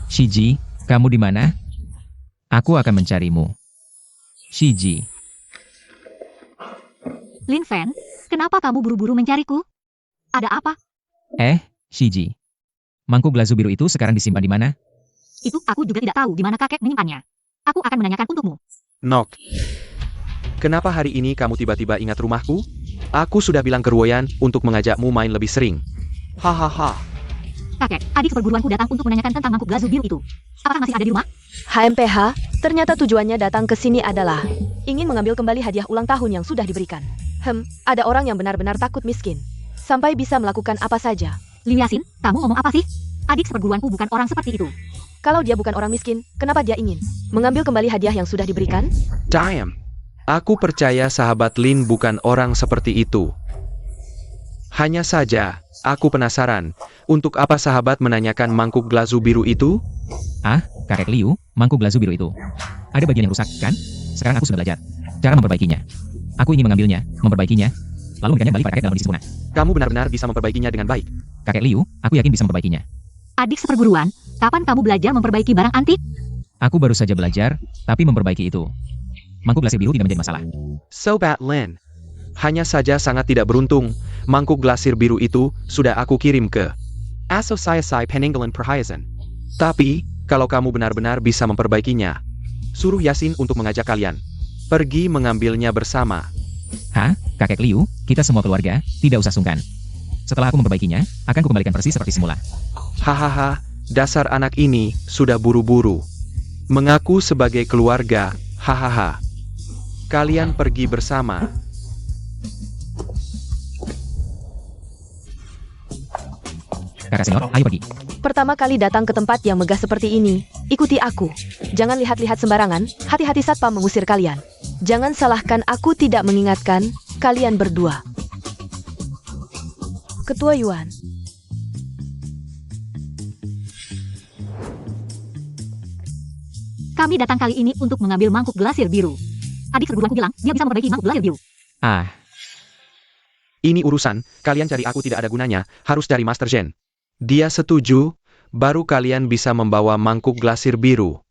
Shiji, kamu di mana? Aku akan mencarimu. Shiji. Lin Fan, kenapa kamu buru-buru mencariku? Ada apa? Shiji. Mangkuk glazu biru itu sekarang disimpan di mana? Itu aku juga tidak tahu di mana kakek menyimpannya. Aku akan menanyakan untukmu. Nok. Kenapa hari ini kamu tiba-tiba ingat rumahku? Aku sudah bilang ke Ruoyan untuk mengajakmu main lebih sering. Kakek, adik seperguruanku datang untuk menanyakan tentang mangkuk glazu biru itu. Apakah masih ada di rumah? HMPH, ternyata tujuannya datang ke sini adalah ingin mengambil kembali hadiah ulang tahun yang sudah diberikan. Ada orang yang benar-benar takut miskin. Sampai bisa melakukan apa saja. Liu Yasin, kamu ngomong apa sih? Adik seperguruanku bukan orang seperti itu. Kalau dia bukan orang miskin, kenapa dia ingin mengambil kembali hadiah yang sudah diberikan? Damn. Aku percaya sahabat Lin bukan orang seperti itu. Hanya saja, aku penasaran, untuk apa sahabat menanyakan mangkuk glazu biru itu? Kakek Liu, mangkuk glazu biru itu. Ada bagian yang rusak, kan? Sekarang aku sudah belajar cara memperbaikinya. Aku ingin mengambilnya, memperbaikinya, lalu memberikannya balik pada kakek dalam kondisi sempurna. Kamu benar-benar bisa memperbaikinya dengan baik. Kakek Liu, aku yakin bisa memperbaikinya. Adik seperguruan, kapan kamu belajar memperbaiki barang antik? Aku baru saja belajar, tapi memperbaiki itu. Mangkuk glasir biru tidak menjadi masalah. Sobat Lin. Hanya saja sangat tidak beruntung, mangkuk glasir biru itu sudah aku kirim ke Asosiasi Peninggalan Perhiasan. Tapi, kalau kamu benar-benar bisa memperbaikinya, suruh Yasin untuk mengajak kalian pergi mengambilnya bersama. Kakek Liu, kita semua keluarga, tidak usah sungkan. Setelah aku memperbaikinya, akan kukembalikan persis seperti semula. Dasar anak ini sudah buru-buru mengaku sebagai keluarga. Kalian pergi bersama. Kakak senior, ayo pergi. Pertama kali datang ke tempat yang megah seperti ini, ikuti aku. Jangan lihat-lihat sembarangan, hati-hati satpam mengusir kalian. Jangan salahkan aku tidak mengingatkan kalian berdua. Ketua Yuan. Kami datang kali ini untuk mengambil mangkuk glasir biru. Adik seperguruanku bilang, dia bisa memperbaiki mangkuk glasir biru. Ini urusan, kalian cari aku tidak ada gunanya, harus cari Master Zen. Dia setuju, baru kalian bisa membawa mangkuk glasir biru.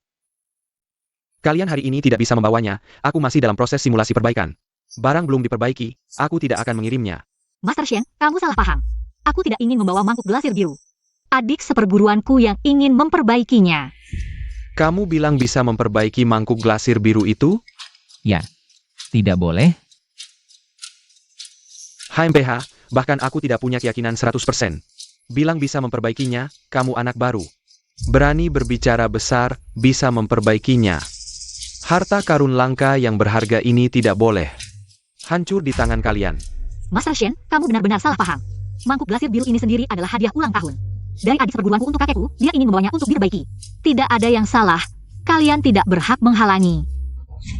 Kalian hari ini tidak bisa membawanya, aku masih dalam proses simulasi perbaikan. Barang belum diperbaiki, aku tidak akan mengirimnya. Master Shen, kamu salah paham. Aku tidak ingin membawa mangkuk glasir biru. Adik seperguruanku yang ingin memperbaikinya. Kamu bilang bisa memperbaiki mangkuk glasir biru itu? Ya, tidak boleh. HMPH, bahkan aku tidak punya keyakinan 100%. Bilang bisa memperbaikinya, kamu anak baru. Berani berbicara besar, bisa memperbaikinya. Harta karun langka yang berharga ini tidak boleh hancur di tangan kalian. Master Shen, kamu benar-benar salah paham. Mangkuk glasir biru ini sendiri adalah hadiah ulang tahun. Dari adik seperguruanku untuk kakekku, dia ingin membawanya untuk diperbaiki. Tidak ada yang salah. Kalian tidak berhak menghalangi.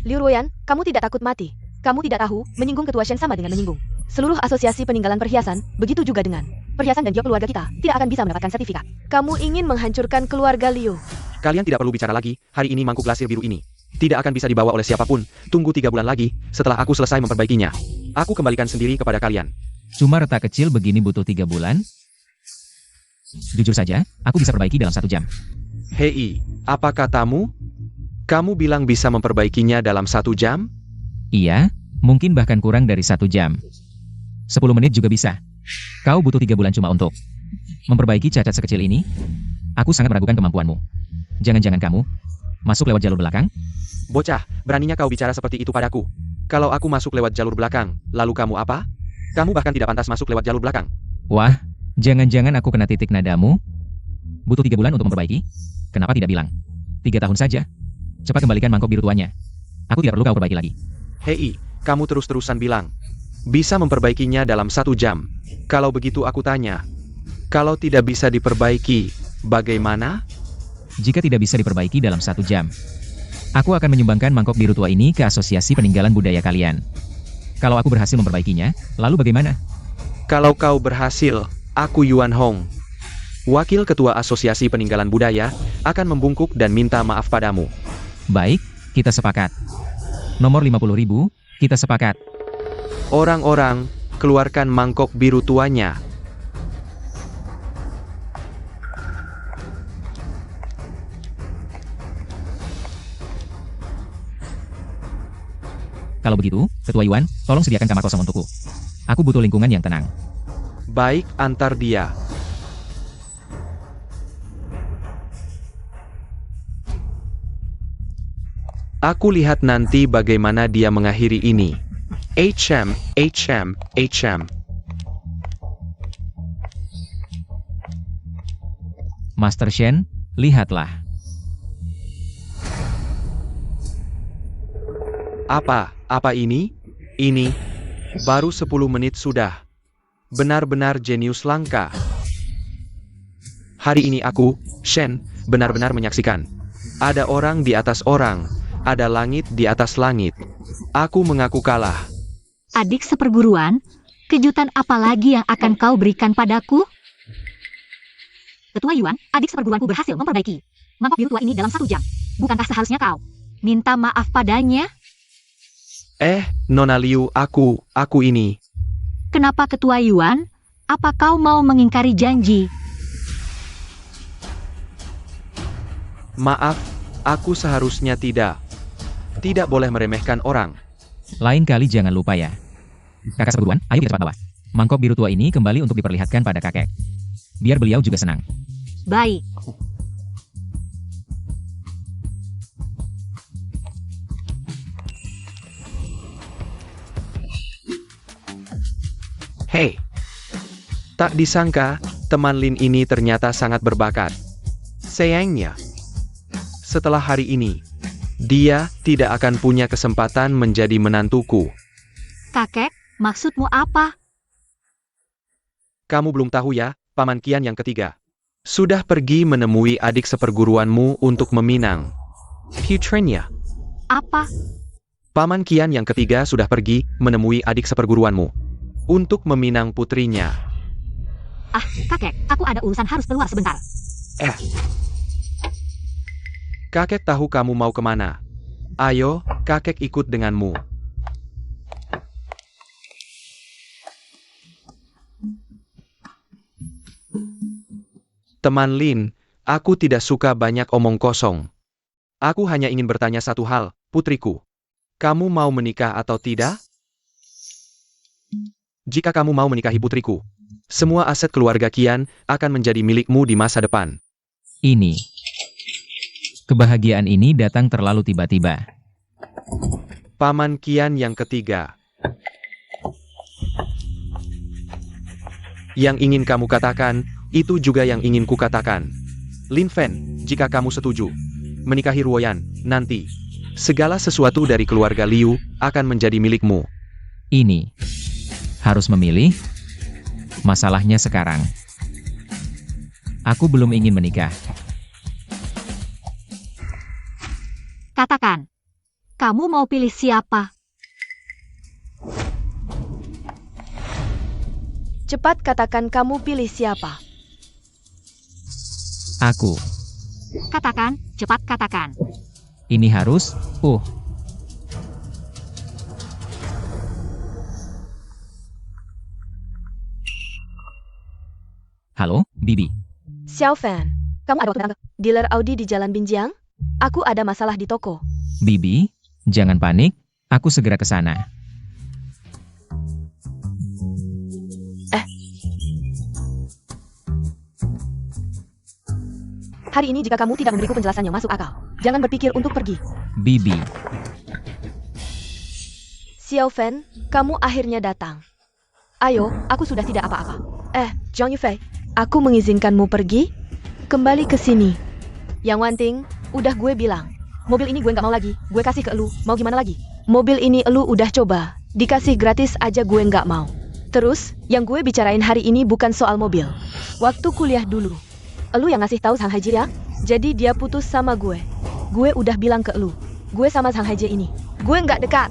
Liu Ruoyan, kamu tidak takut mati. Kamu tidak tahu, menyinggung ketua Shen sama dengan menyinggung seluruh asosiasi peninggalan perhiasan, begitu juga dengan perhiasan dan jiwa keluarga kita, tidak akan bisa mendapatkan sertifikat. Kamu ingin menghancurkan keluarga Liu. Kalian tidak perlu bicara lagi, hari ini mangkuk glasir biru ini tidak akan bisa dibawa oleh siapapun. Tunggu 3 bulan lagi, setelah aku selesai memperbaikinya. Aku kembalikan sendiri kepada kalian. Cuma retak kecil begini butuh 3 bulan? Jujur saja, aku bisa perbaiki dalam 1 jam. Hei, apa katamu? Kamu bilang bisa memperbaikinya dalam 1 jam? Iya, mungkin bahkan kurang dari 1 jam. 10 menit juga bisa. Kau butuh 3 bulan cuma untuk memperbaiki cacat sekecil ini? Aku sangat meragukan kemampuanmu. Jangan-jangan kamu masuk lewat jalur belakang? Bocah, beraninya kau bicara seperti itu padaku. Kalau aku masuk lewat jalur belakang, lalu kamu apa? Kamu bahkan tidak pantas masuk lewat jalur belakang. Wah, jangan-jangan aku kena titik nadamu? Butuh 3 bulan untuk memperbaiki? Kenapa tidak bilang 3 tahun saja? Cepat kembalikan mangkok biru tuanya. Aku tidak perlu kau perbaiki lagi. Hei, kamu terus-terusan bilang bisa memperbaikinya dalam 1 jam. Kalau begitu aku tanya, kalau tidak bisa diperbaiki, bagaimana? Jika tidak bisa diperbaiki dalam 1 jam, aku akan menyumbangkan mangkok biru tua ini ke asosiasi peninggalan budaya kalian. Kalau aku berhasil memperbaikinya, lalu bagaimana? Kalau kau berhasil, aku Yuan Hong, wakil ketua asosiasi peninggalan budaya, akan membungkuk dan minta maaf padamu. Baik, kita sepakat. Nomor 50.000, kita sepakat. Orang-orang, keluarkan mangkok biru tuanya. Kalau begitu, Ketua Yuan, tolong sediakan kamar kosong untukku. Aku butuh lingkungan yang tenang. Baik, antar dia. Aku lihat nanti bagaimana dia mengakhiri ini. HM. Master Shen, lihatlah. Apa ini? Ini, baru 10 menit sudah. Benar-benar jenius langka. Hari ini aku, Shen, benar-benar menyaksikan. Ada orang di atas orang, ada langit di atas langit. Aku mengaku kalah. Adik seperguruan, kejutan apa lagi yang akan kau berikan padaku? Ketua Yuan, adik seperguruanku berhasil memperbaiki mangkok biru tua ini dalam 1 jam. Bukankah seharusnya kau minta maaf padanya? Nona Liu, aku ini. Kenapa Ketua Yuan? Apa kau mau mengingkari janji? Maaf, aku seharusnya tidak boleh meremehkan orang. Lain kali jangan lupa ya. Kakak seperguruan, ayo kita cepat bawa mangkok biru tua ini kembali untuk diperlihatkan pada kakek. Biar beliau juga senang. Baik. Hei, tak disangka, teman Lin ini ternyata sangat berbakat. Sayangnya, setelah hari ini, dia tidak akan punya kesempatan menjadi menantuku. Kakek, maksudmu apa? Kamu belum tahu ya, Paman Qian yang ketiga sudah pergi menemui adik seperguruanmu untuk meminang putrinya. Apa? Paman Qian yang ketiga sudah pergi menemui adik seperguruanmu untuk meminang putrinya. Ah, kakek, aku ada urusan harus keluar sebentar. Kakek tahu kamu mau kemana. Ayo, kakek ikut denganmu. Teman Lin, Aku tidak suka banyak omong kosong. Aku hanya ingin bertanya satu hal, putriku. Kamu mau menikah atau tidak? Jika kamu mau menikahi putriku, semua aset keluarga Qian akan menjadi milikmu di masa depan. Ini. Kebahagiaan ini datang terlalu tiba-tiba. Paman Qian yang ketiga. Yang ingin kamu katakan, itu juga yang ingin kukatakan. Lin Fen, jika kamu setuju menikahi Ruoyan, nanti segala sesuatu dari keluarga Liu akan menjadi milikmu. Ini. Harus memilih. Masalahnya sekarang. Aku belum ingin menikah. Katakan, kamu mau pilih siapa? Cepat katakan kamu pilih siapa. Aku. Katakan, cepat katakan. Ini harus. Halo, Bibi. Xiao Fan, kamu ada waktu datang ke dealer Audi di Jalan Binjiang? Aku ada masalah di toko. Bibi, jangan panik. Aku segera ke sana. Hari ini jika kamu tidak memberiku penjelasan yang masuk akal, jangan berpikir untuk pergi. Bibi. Xiao Fan, kamu akhirnya datang. Ayo, aku sudah tidak apa-apa. Zhang Yufei, aku mengizinkanmu pergi. Kembali ke sini. Yang Wanting, udah gue bilang. Mobil ini gue nggak mau lagi, gue kasih ke elu, mau gimana lagi? Mobil ini elu udah coba, dikasih gratis aja gue nggak mau. Terus, yang gue bicarain hari ini bukan soal mobil. Waktu kuliah dulu. Elu yang ngasih tahu Sang Haiji ya? Jadi dia putus sama gue. Gue udah bilang ke elu, gue sama Sang Haiji ini, gue nggak dekat.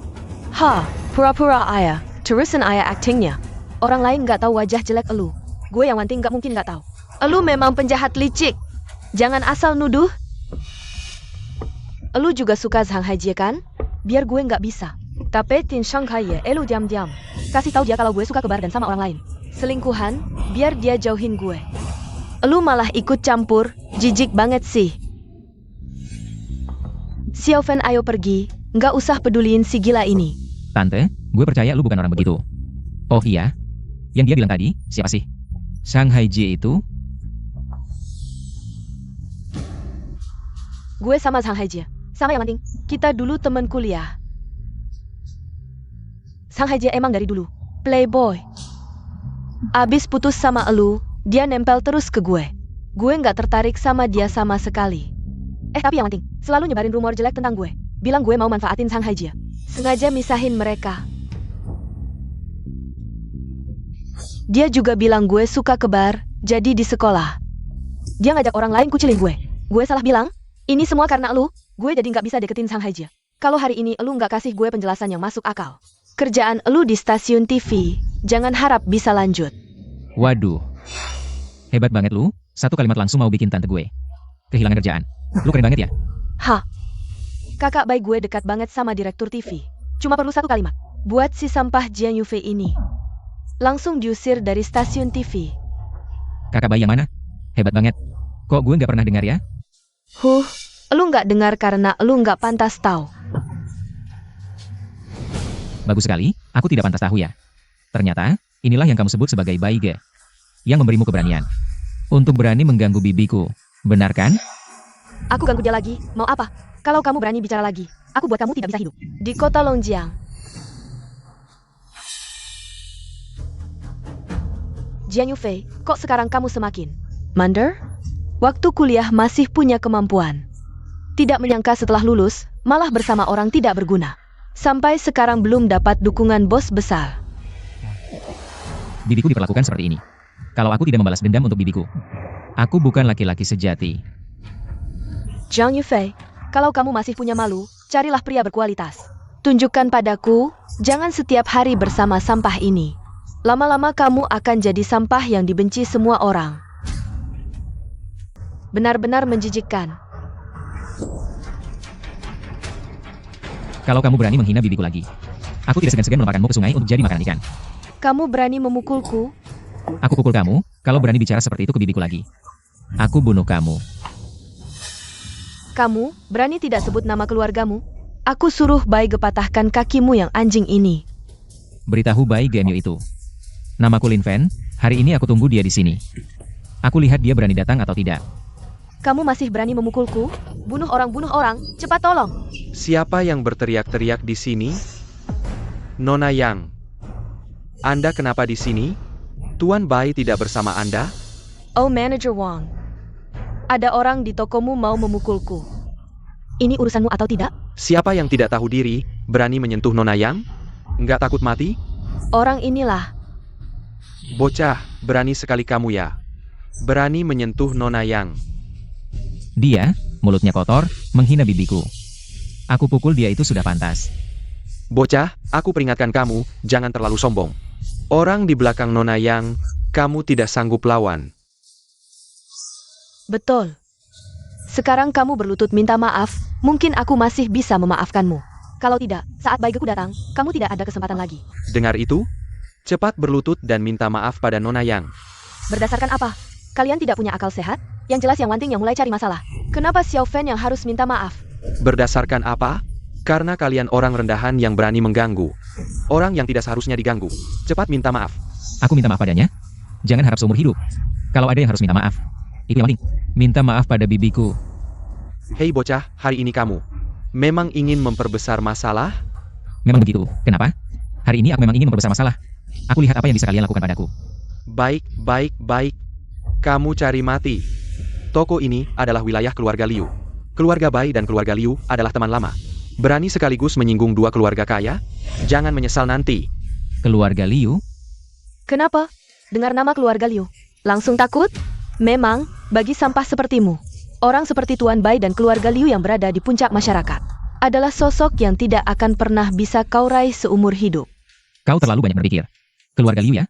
Pura-pura ayah, terusin ayah aktingnya. Orang lain nggak tahu wajah jelek elu. Gue yang Wanting nggak mungkin nggak tahu. Elu memang penjahat licik. Jangan asal nuduh. Elu juga suka Sang Haiji kan? Biar gue nggak bisa. Tapi Tin Shanghai elu diam-diam. Kasih tahu dia kalau gue suka ke bar dan sama orang lain. Selingkuhan, biar dia jauhin gue. Elu malah ikut campur, jijik banget sih. Xiao Fan ayo pergi, nggak usah peduliin si gila ini. Tante, gue percaya lu bukan orang begitu. Oh iya? Yang dia bilang tadi, siapa sih? Sang Haiji itu? Gue sama Sang Haiji, sama yang penting, kita dulu teman kuliah. Sang Haiji emang dari dulu playboy. Abis putus sama elu, dia nempel terus ke gue. Gue nggak tertarik sama dia sama sekali. Tapi yang penting, selalu nyebarin rumor jelek tentang gue. Bilang gue mau manfaatin Sang Haiji. Sengaja misahin mereka. Dia juga bilang gue suka ke bar, jadi di sekolah. Dia ngajak orang lain kucilin gue. Gue salah bilang, ini semua karena elu, gue jadi nggak bisa deketin Sang Haiji. Kalau hari ini elu nggak kasih gue penjelasan yang masuk akal. Kerjaan elu di stasiun TV, jangan harap bisa lanjut. Waduh. Hebat banget lu, satu kalimat langsung mau bikin tante gue kehilangan kerjaan. Lu keren banget ya? Kakak baik gue dekat banget sama direktur TV. Cuma perlu satu kalimat. Buat si sampah Jian Yufei ini. Langsung diusir dari stasiun TV. Kakak bayi yang mana? Hebat banget. Kok gue nggak pernah dengar ya? Elu nggak dengar karena elu nggak pantas tahu. Bagus sekali, aku tidak pantas tahu ya. Ternyata, inilah yang kamu sebut sebagai baige. Yang memberimu keberanian. Untuk berani mengganggu bibiku. Benar kan? Aku ganggu dia lagi, mau apa? Kalau kamu berani bicara lagi, aku buat kamu tidak bisa hidup. Di kota Longjiang. Jian Yufei, kok sekarang kamu semakin mandor? Waktu kuliah masih punya kemampuan. Tidak menyangka setelah lulus, malah bersama orang tidak berguna. Sampai sekarang belum dapat dukungan bos besar. Bibiku diperlakukan seperti ini. Kalau aku tidak membalas dendam untuk bibiku, aku bukan laki-laki sejati. Jiang Yufei, kalau kamu masih punya malu, carilah pria berkualitas. Tunjukkan padaku, jangan setiap hari bersama sampah ini. Lama-lama kamu akan jadi sampah yang dibenci semua orang. Benar-benar menjijikkan. Kalau kamu berani menghina bibiku lagi, aku tidak segan-segan melemparkanmu ke sungai untuk jadi makanan ikan. Kamu berani memukulku? Aku pukul kamu, kalau berani bicara seperti itu ke bibiku lagi. Aku bunuh kamu. Kamu berani tidak sebut nama keluargamu? Aku suruh Bai gepatahkan kakimu yang anjing ini. Beritahu Bai Gemyu itu. Namaku Lin Fen, hari ini aku tunggu dia di sini. Aku lihat dia berani datang atau tidak. Kamu masih berani memukulku? Bunuh orang, cepat tolong. Siapa yang berteriak-teriak di sini? Nona Yang. Anda kenapa di sini? Tuan Bai tidak bersama Anda? Oh Manager Wang. Ada orang di tokomu mau memukulku. Ini urusanmu atau tidak? Siapa yang tidak tahu diri, berani menyentuh Nona Yang? Nggak takut mati? Orang inilah. Bocah, berani sekali kamu ya. Berani menyentuh Nona Yang. Dia, mulutnya kotor, menghina bibiku. Aku pukul dia itu sudah pantas. Bocah, aku peringatkan kamu, jangan terlalu sombong. Orang di belakang Nona Yang, kamu tidak sanggup lawan. Betul. Sekarang kamu berlutut minta maaf, mungkin aku masih bisa memaafkanmu. Kalau tidak, saat Baigeku datang, kamu tidak ada kesempatan lagi. Dengar itu? Cepat berlutut dan minta maaf pada Nona Yang. Berdasarkan apa? Kalian tidak punya akal sehat? Yang jelas yang Wanting yang mulai cari masalah. Kenapa Xiao Fen yang harus minta maaf? Berdasarkan apa? Karena kalian orang rendahan yang berani mengganggu. Orang yang tidak seharusnya diganggu. Cepat minta maaf. Aku minta maaf padanya. Jangan harap seumur hidup. Kalau ada yang harus minta maaf, itu yang penting. Minta maaf pada bibiku. Hei bocah, hari ini kamu memang ingin memperbesar masalah? Memang begitu. Kenapa? Hari ini aku memang ingin memperbesar masalah. Aku lihat apa yang bisa kalian lakukan padaku. Baik. Kamu cari mati. Toko ini adalah wilayah keluarga Liu. Keluarga Bai dan keluarga Liu adalah teman lama. Berani sekaligus menyinggung dua keluarga kaya? Jangan menyesal nanti. Keluarga Liu? Kenapa? Dengar nama keluarga Liu, langsung takut? Memang, bagi sampah sepertimu, orang seperti Tuan Bai dan keluarga Liu yang berada di puncak masyarakat adalah sosok yang tidak akan pernah bisa kau raih seumur hidup. Kau terlalu banyak berpikir. Keluarga Liu ya?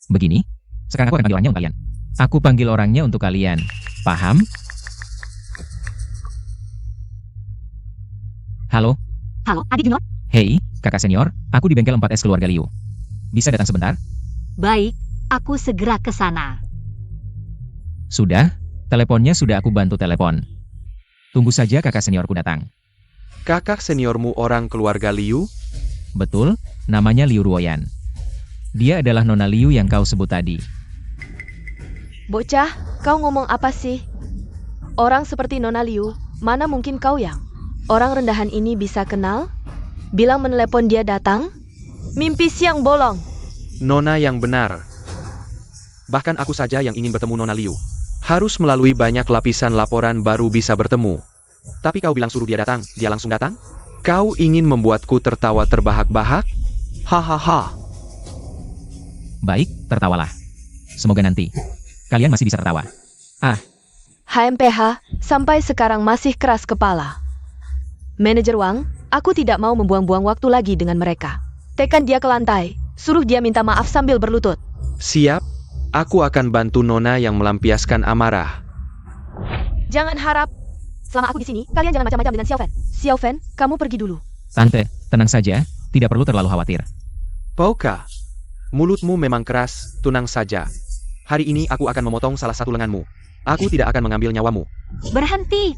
Begini, sekarang aku akan panggil orangnya untuk kalian. Aku panggil orangnya untuk kalian. Paham? Halo? Halo, adik junior. Hei, kakak senior, aku di bengkel 4S keluarga Liu. Bisa datang sebentar? Baik, aku segera ke sana. Sudah, teleponnya sudah aku bantu telepon. Tunggu saja kakak seniorku datang. Kakak seniormu orang keluarga Liu? Betul, namanya Liu Ruoyan. Dia adalah Nona Liu yang kau sebut tadi. Bocah, kau ngomong apa sih? Orang seperti Nona Liu, mana mungkin kau yang orang rendahan ini bisa kenal? Bilang menelepon dia datang? Mimpi siang bolong. Nona yang benar. Bahkan aku saja yang ingin bertemu Nona Liu. Harus melalui banyak lapisan laporan baru bisa bertemu. Tapi kau bilang suruh dia datang, dia langsung datang? Kau ingin membuatku tertawa terbahak-bahak? Hahaha. Baik, tertawalah. Semoga nanti kalian masih bisa tertawa. HMPH, sampai sekarang masih keras kepala. Manajer Wang, aku tidak mau membuang-buang waktu lagi dengan mereka. Tekan dia ke lantai, suruh dia minta maaf sambil berlutut. Siap, aku akan bantu Nona yang melampiaskan amarah. Jangan harap. Selama aku di sini, kalian jangan macam-macam dengan Xiao Fen. Xiao Fen, kamu pergi dulu. Tante, tenang saja, tidak perlu terlalu khawatir. Pauka, mulutmu memang keras, tenang saja. Hari ini aku akan memotong salah satu lenganmu. Aku tidak akan mengambil nyawamu. Berhenti!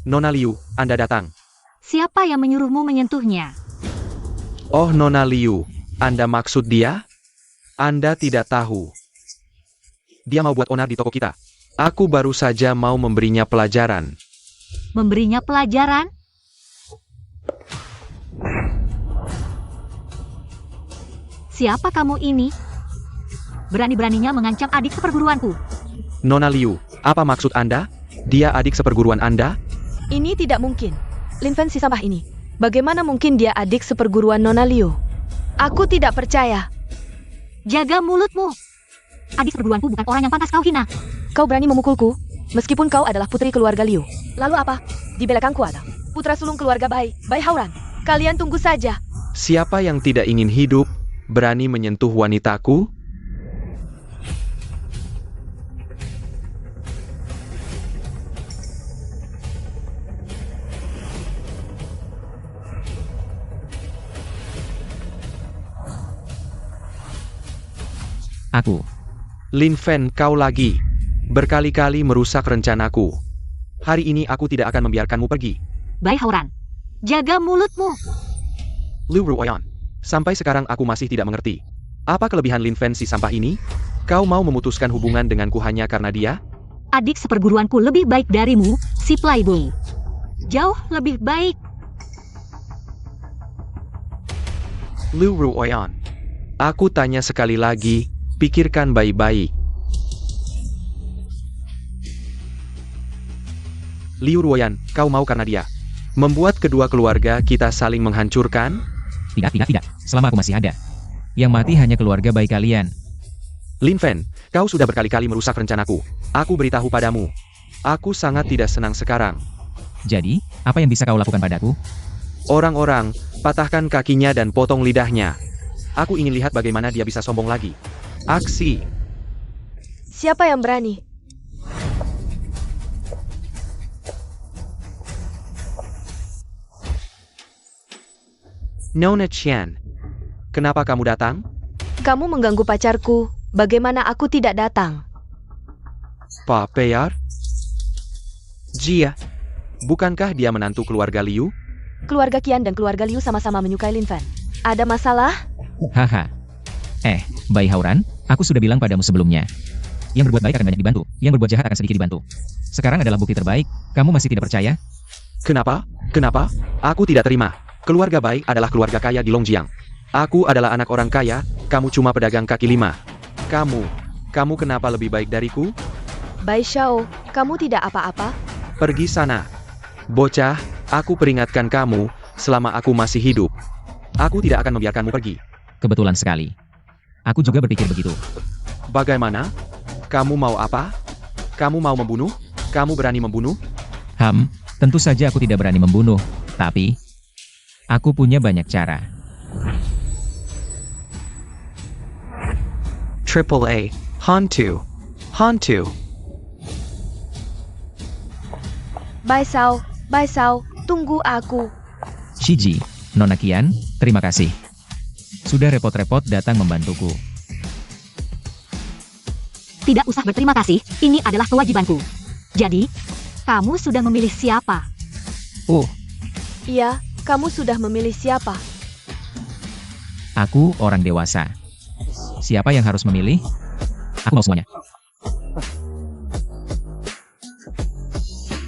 Nona Liu, Anda datang. Siapa yang menyuruhmu menyentuhnya? Oh Nona Liu, Anda maksud dia? Anda tidak tahu. Dia mau buat onar di toko kita. Aku baru saja mau memberinya pelajaran. Memberinya pelajaran? Siapa kamu ini? Berani-beraninya mengancam adik seperguruanku. Nona Liu, apa maksud Anda? Dia adik seperguruan Anda? Ini tidak mungkin. Lin Fen si sampah ini. Bagaimana mungkin dia adik seperguruan Nona Liu? Aku tidak percaya. Jaga mulutmu. Adik seperguruanku bukan orang yang pantas kau hina. Kau berani memukulku, meskipun kau adalah putri keluarga Liu. Lalu apa? Di belakangku ada putra sulung keluarga Bai Hauran. Kalian tunggu saja. Siapa yang tidak ingin hidup, berani menyentuh wanitaku? Aku. Lin Fen, kau lagi. Berkali-kali merusak rencanaku. Hari ini aku tidak akan membiarkanmu pergi. Bai Hauran, jaga mulutmu. Liu Ruoyan. Sampai sekarang aku masih tidak mengerti. Apa kelebihan Lin Fen si sampah ini? Kau mau memutuskan hubungan denganku hanya karena dia? Adik seperguruanku lebih baik darimu, si playboy. Jauh lebih baik. Liu Ruoyan. Aku tanya sekali lagi, pikirkan baik-baik. Liu Ruoyan, kau mau karena dia membuat kedua keluarga kita saling menghancurkan? Tidak. Selama aku masih ada. Yang mati hanya keluarga baik kalian. Lin Fen, kau sudah berkali-kali merusak rencanaku. Aku beritahu padamu. Aku sangat tidak senang sekarang. Jadi, apa yang bisa kau lakukan padaku? Orang-orang, patahkan kakinya dan potong lidahnya. Aku ingin lihat bagaimana dia bisa sombong lagi. Aksi. Siapa yang berani? Nona Qian. Kenapa kamu datang? Kamu mengganggu pacarku. Bagaimana aku tidak datang? Pak Peyar? Jia. Bukankah dia menantu keluarga Liu? Keluarga Qian dan keluarga Liu sama-sama menyukai Lin Fen. Ada masalah? Haha. Bai Hauran, aku sudah bilang padamu sebelumnya. Yang berbuat baik akan banyak dibantu, yang berbuat jahat akan sedikit dibantu. Sekarang adalah bukti terbaik, kamu masih tidak percaya? Kenapa? Kenapa? Aku tidak terima. Keluarga baik adalah keluarga kaya di Longjiang. Aku adalah anak orang kaya, kamu cuma pedagang kaki lima. Kamu kenapa lebih baik dariku? Bai Xiao, kamu tidak apa-apa? Pergi sana. Bocah, aku peringatkan kamu, selama aku masih hidup. Aku tidak akan membiarkanmu pergi. Kebetulan sekali. Aku juga berpikir begitu. Bagaimana? Kamu mau apa? Kamu mau membunuh? Kamu berani membunuh? Tentu saja aku tidak berani membunuh, tapi aku punya banyak cara. Triple A, Hantu. Bai Xiao, tunggu aku. Shiji, Nona Qian, terima kasih. Sudah repot-repot datang membantuku. Tidak usah berterima kasih, ini adalah kewajibanku. Jadi, kamu sudah memilih siapa? Iya, kamu sudah memilih siapa? Aku orang dewasa. Siapa yang harus memilih? Aku mau semuanya.